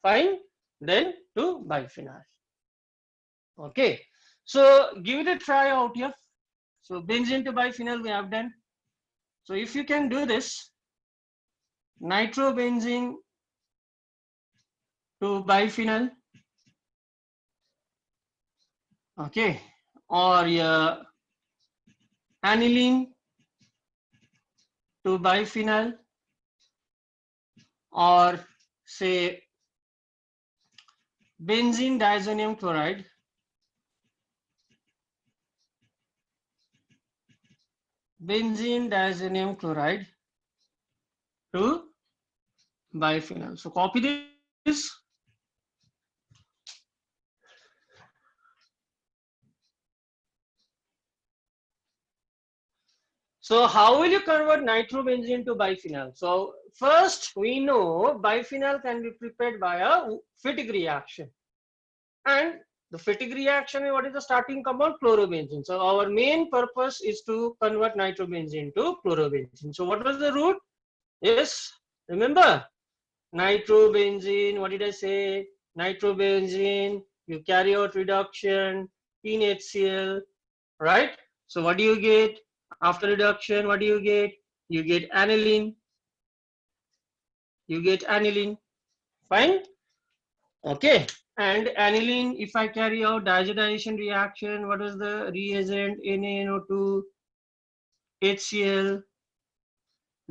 fine, then to biphenyl. Okay, so give it a try out here. So benzene to biphenyl we have done. So if you can do this, nitrobenzene to biphenyl, okay, or aniline to biphenyl, or say benzene diazonium chloride to biphenyl. So copy this. So how will you convert nitrobenzene to biphenyl? So first we know biphenyl can be prepared by a Fittig reaction. And the Fittig reaction, what is the starting compound? Chlorobenzene. So our main purpose is to convert nitrobenzene to chlorobenzene. So what was the route? Yes, remember? Nitrobenzene, what did I say? Nitrobenzene, you carry out reduction in HCl, right? So what do you get? After reduction, what do you get? You get aniline. You get aniline. Fine? Okay. And aniline, if I carry out diazotization reaction, what is the reagent? NaNO2, HCl,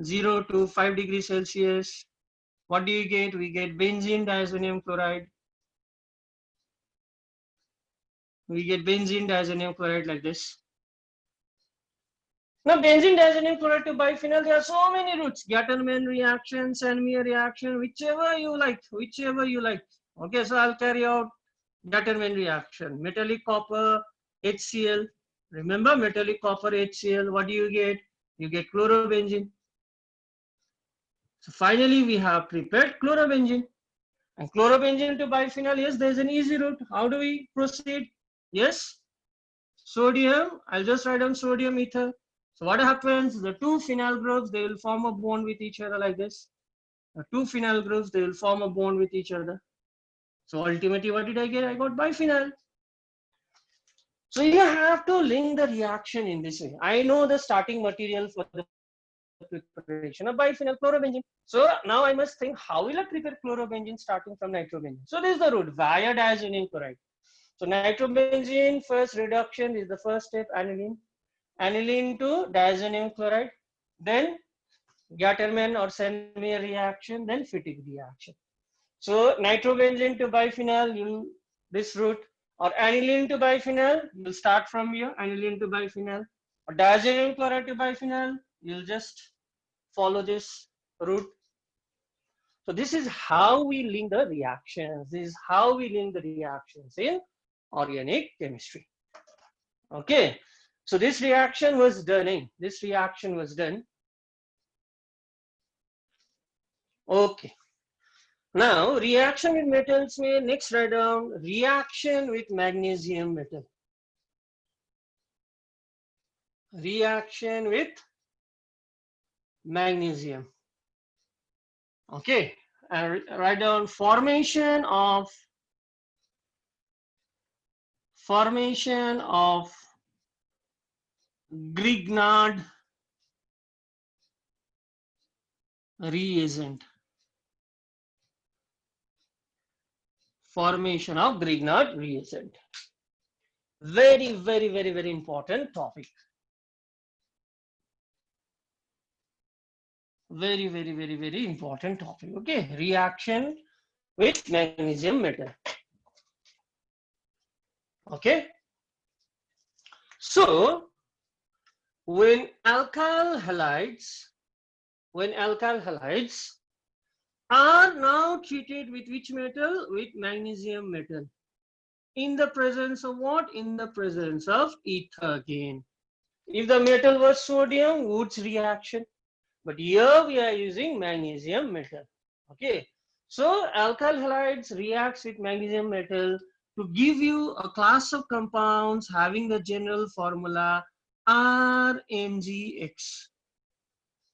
0 to 5 degrees Celsius. What do you get? We get benzene diazonium chloride. We get benzene diazonium chloride like this. Now, benzene diazonium chloride to biphenyl, there are so many routes. Gattermann reaction, Sandmeyer reaction, whichever you like, Okay, so I'll carry out Gattermann reaction. Metallic copper, HCl. Remember metallic copper, HCl. What do you get? You get chlorobenzene. So finally, we have prepared chlorobenzene. And chlorobenzene to biphenyl, yes, there's an easy route. How do we proceed? Yes, sodium, I'll just write down sodium ether. So what happens? The two phenyl groups, they will form a bond with each other like this. The two phenyl groups, they will form a bond with each other. So ultimately, what did I get? I got biphenyl. So you have to link the reaction in this way. I know the starting material for the preparation of biphenyl chlorobenzene. So now I must think, how will I prepare chlorobenzene starting from nitrobenzene? So this is the route via diazonium chloride. So nitrobenzene first reduction is the first step, aniline. Aniline to diazonium chloride. then Gattermann or Senmeyer reaction, then Fittig reaction. So nitrobenzene to biphenyl, you this route, or aniline to biphenyl, you'll start from here, aniline to biphenyl, or diazenyl chloride to biphenyl, you'll just follow this route. So this is how we link the reactions. This is how we link the reactions in organic chemistry. Okay, so this reaction was done. This reaction was done. Okay. Now reaction with metals may next write down reaction with magnesium metal. Reaction with magnesium. Okay, and write down formation of Grignard reagent. Formation of Grignard reagent. Very, very, very, very important topic. Very, very, very, very important topic. Okay, reaction with magnesium metal. Okay, so when alkyl halides are now treated with which metal? With magnesium metal. In the presence of what? In the presence of ether again. If the metal was sodium, Woods reaction. But here we are using magnesium metal. Okay. So alkyl halides reacts with magnesium metal to give you a class of compounds having the general formula RMgX.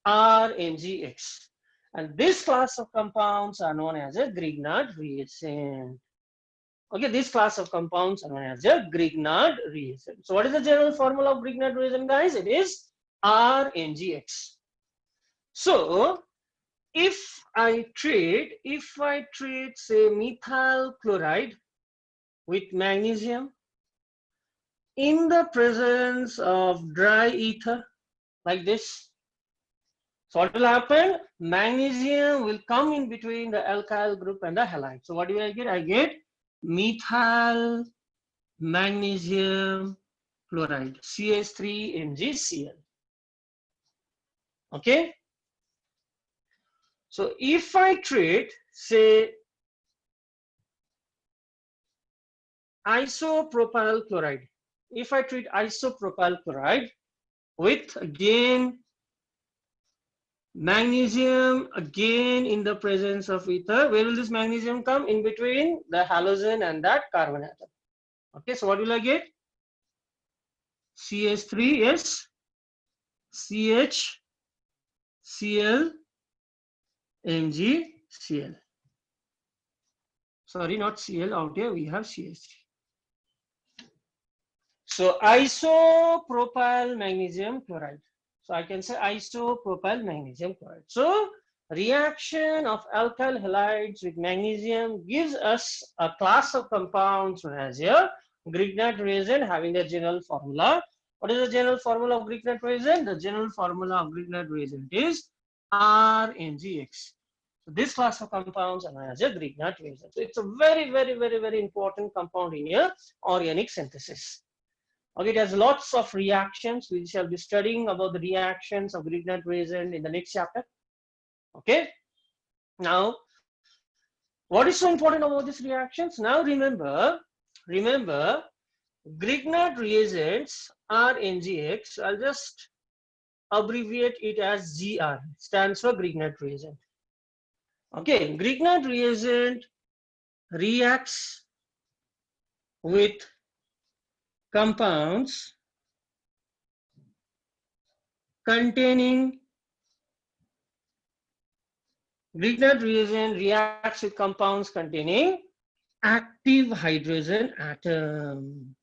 RMgX. And this class of compounds are known as a Grignard reagent. Okay, this class of compounds are known as a Grignard reagent. So what is the general formula of Grignard reagent, guys? It is RMgX. So if I treat say methyl chloride with magnesium in the presence of dry ether like this, so what will happen? Magnesium will come in between the alkyl group and the halide. So what do I get? I get methyl magnesium chloride, CH3MgCl. Okay. So if I treat, say, isopropyl chloride, if I treat isopropyl chloride with again magnesium again in the presence of ether, where will this magnesium come? In between the halogen and that carbon atom. Okay, so what will I get? CH3 is CHCl MgCl. Sorry, not Cl out here, we have CH3. So isopropyl magnesium chloride. So I can say isopropyl magnesium chloride. So reaction of alkyl halides with magnesium gives us a class of compounds known as a Grignard reagent having the general formula. What is the general formula of Grignard reagent? The general formula of Grignard reagent is RMgX. So this class of compounds are known as a Grignard reagent. So it's a very, very, very, very important compound in your organic synthesis. Okay, it has lots of reactions. We shall be studying about the reactions of Grignard reagent in the next chapter. Okay. Now, what is so important about these reactions? Now remember, Grignard reagents are RMgX. I'll just abbreviate it as GR. Stands for Grignard reagent. Okay, Grignard reagent reacts with compounds containing Grignard reagent reacts with compounds containing active hydrogen atom.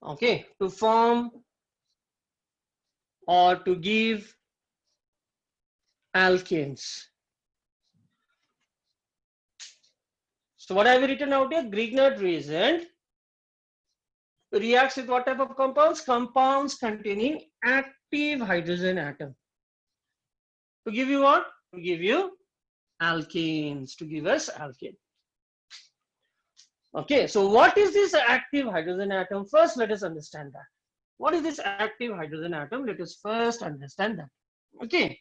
Okay, to form or to give alkanes. So what have we written out here? Grignard reagent reacts with what type of compounds? Compounds containing active hydrogen atom. To give you what? To give you alkanes, to give us alkane. Okay, so what is this active hydrogen atom? First, let us understand that. What is this active hydrogen atom? Let us first understand that. Okay,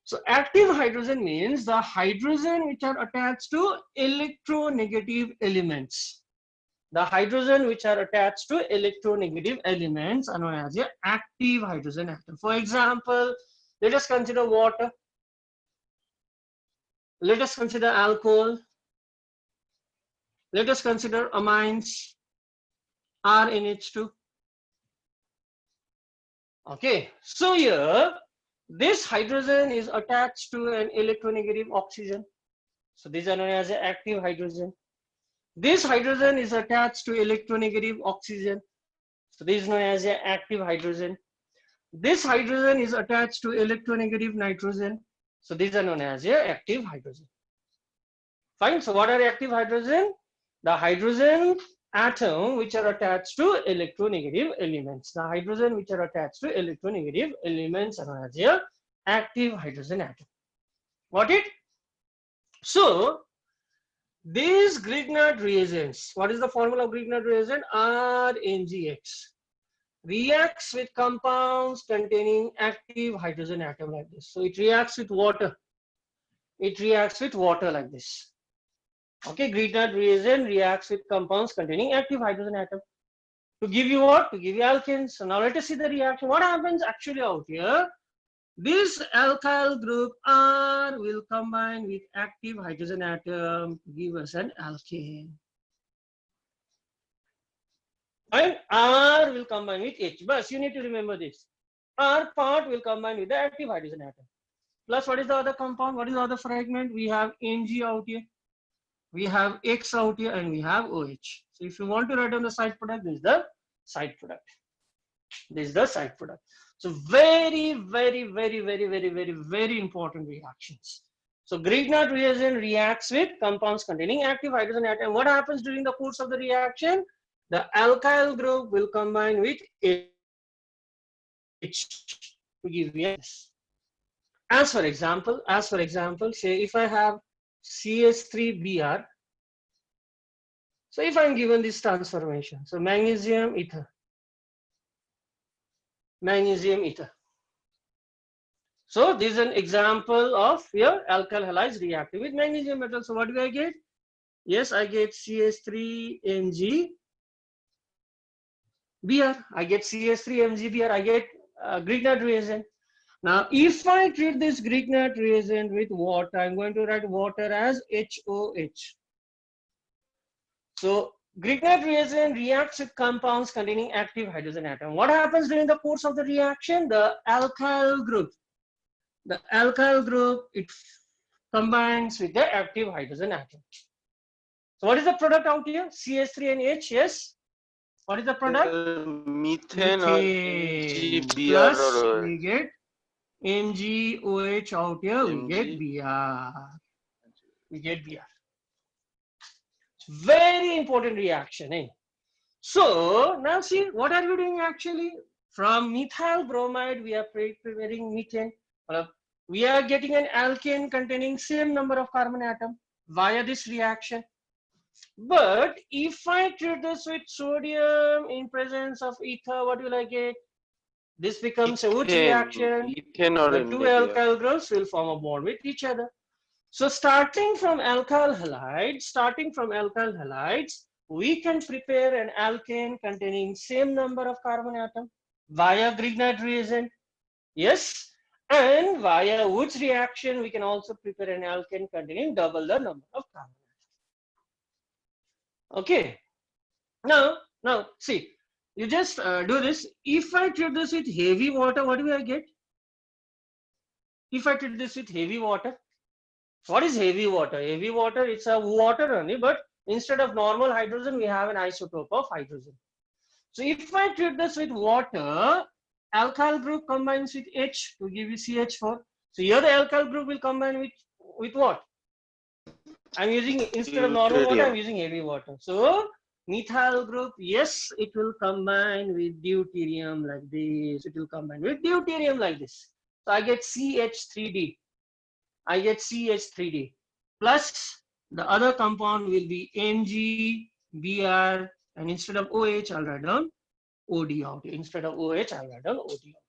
so active hydrogen means the hydrogen which are attached to electronegative elements. The hydrogen which are attached to electronegative elements are known as the active hydrogen atom. For example, let us consider water. Let us consider alcohol. Let us consider amines, RNH2. Okay, so here this hydrogen is attached to an electronegative oxygen. So these are known as active hydrogen. This hydrogen is attached to electronegative oxygen. So this is known as active hydrogen. This hydrogen is attached to electronegative nitrogen. So these are known as active hydrogen. Fine. So what are active hydrogen? The hydrogen atom which are attached to electronegative elements. The hydrogen which are attached to electronegative elements are known as active hydrogen atom. Got it? So these Grignard reagents, what is the formula of Grignard reagent? RNGX reacts with compounds containing active hydrogen atom like this. So it reacts with water. It reacts with water like this. Okay, Grignard reagent reacts with compounds containing active hydrogen atom. To give you what? To give you alkanes. So now let us see the reaction. What happens actually out here? This alkyl group R will combine with active hydrogen atom to give us an alkane. And R will combine with H. But you need to remember this. R part will combine with the active hydrogen atom. Plus, what is the other compound? What is the other fragment? We have Mg out here. We have X out here, and we have OH. So if you want to write down the side product, this is the side product. This is the side product. So very important reactions. So Grignard reagent reacts with compounds containing active hydrogen atom. What happens during the course of the reaction? The alkyl group will combine with H to give you this. As for example, say if I have CS3Br. So if I'm given this transformation, so magnesium ether. Magnesium ether. So this is an example of your alkyl halides reacting with magnesium metal. So what do I get? Yes, I get CS3Mg Br. I get CS3Mg Br. I get Grignard reagent. Now, if I treat this Grignard reagent with water, I'm going to write water as HOH. So Grignard reagent reacts with compounds containing active hydrogen atom. What happens during the course of the reaction? The alkyl group, it combines with the active hydrogen atom. So what is the product out here? CS3 and H, yes. What is the product? Methane or MgBr. Plus we get MgOH out here, we get Br. We get Br. Very important reaction. Eh? So now see, what are we doing actually? From methyl bromide, we are preparing methane. We are getting an alkane containing same number of carbon atom via this reaction. But if I treat this with sodium in presence of ether, what will I get? This becomes a which reaction? The two alkyl groups will form a bond with each other. So starting from alkyl halides, we can prepare an alkane containing same number of carbon atom via Grignard reagent. Yes. And via Woods reaction, we can also prepare an alkane containing double the number of carbon atom. Okay. Now see, you just do this. If I treat this with heavy water, what do I get? If I treat this with heavy water, what is heavy water? Heavy water, it's a water only, but instead of normal hydrogen, we have an isotope of hydrogen. So if I treat this with water, alkyl group combines with H to give you CH4. So here the alkyl group will combine with what? I'm using, instead of normal water, I'm using heavy water. So Methyl group, yes, it will combine with deuterium like this. It will combine with deuterium like this. So I get CH3D. I get CH3D. Plus the other compound will be MgBr, and instead of OH, I'll write down OD out. Instead of OH, I'll write down OD out.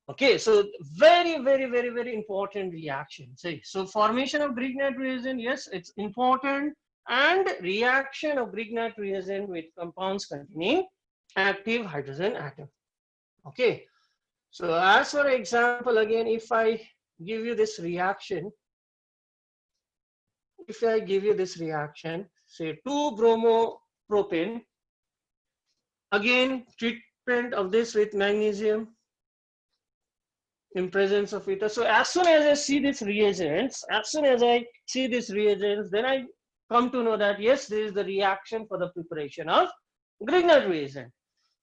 Okay, so very, very, very, very important reaction. So formation of Grignard reagent, yes, it's important, and reaction of Grignard reagent with compounds containing active hydrogen atom. Okay, so as for example, again, if I give you this reaction, say 2-bromopropane, again, treatment of this with magnesium in presence of ether. So as soon as I see these reagents, then I come to know that yes, this is the reaction for the preparation of Grignard reagent.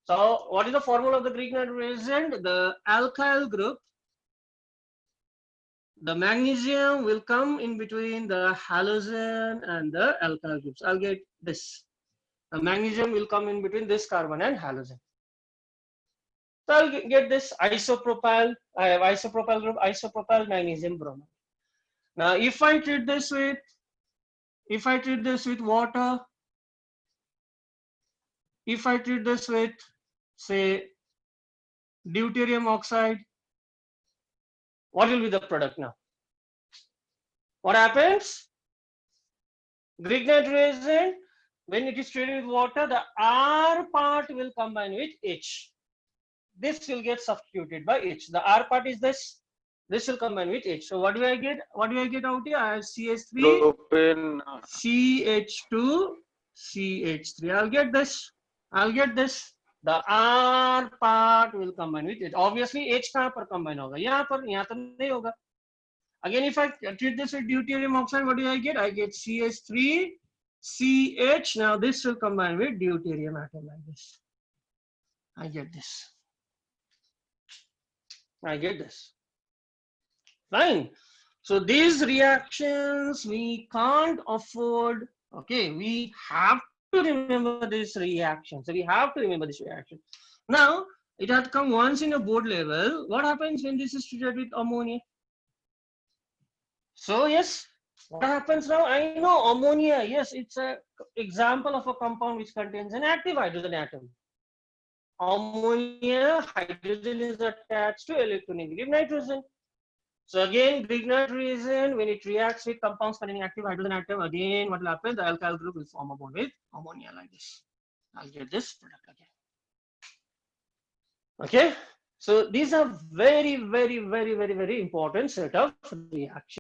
So what is the formula of the Grignard reagent? The alkyl group, the magnesium will come in between the halogen and the alkyl groups. I'll get this. The magnesium will come in between this carbon and halogen. So I'll get this isopropyl. I have isopropyl group, isopropyl magnesium bromide. Now, if I treat this with water, if I treat this with, say, deuterium oxide, what will be the product now? What happens? Grignard reagent, when it is treated with water, the R part will combine with H. This will get substituted by H. The R part is this. This will combine with H. So what do I get? What do I get out here? I have CH3, Propane. CH2, CH3. I'll get this. The R part will combine with it. Obviously, H कहाँ पर combine होगा? यहाँ तो नहीं होगा. Again, if I treat this with deuterium oxide, what do I get? I get CH3, CH. Now this will combine with deuterium atom like this. I get this. Fine. So these reactions we can't afford. Okay, we have to remember this reaction. Now it had come once in a board level. What happens when this is treated with ammonia? So yes, what happens now? I know ammonia. Yes, it's an example of a compound which contains an active hydrogen atom. Ammonia, hydrogen is attached to electronegative nitrogen. So again, Grignard reagent, when it reacts with compounds containing active hydrogen atom, again, what will happen? The alkyl group will form a bond with ammonia like this. I'll get this product again. Okay. So these are very, very, very, very, very important set of reactions.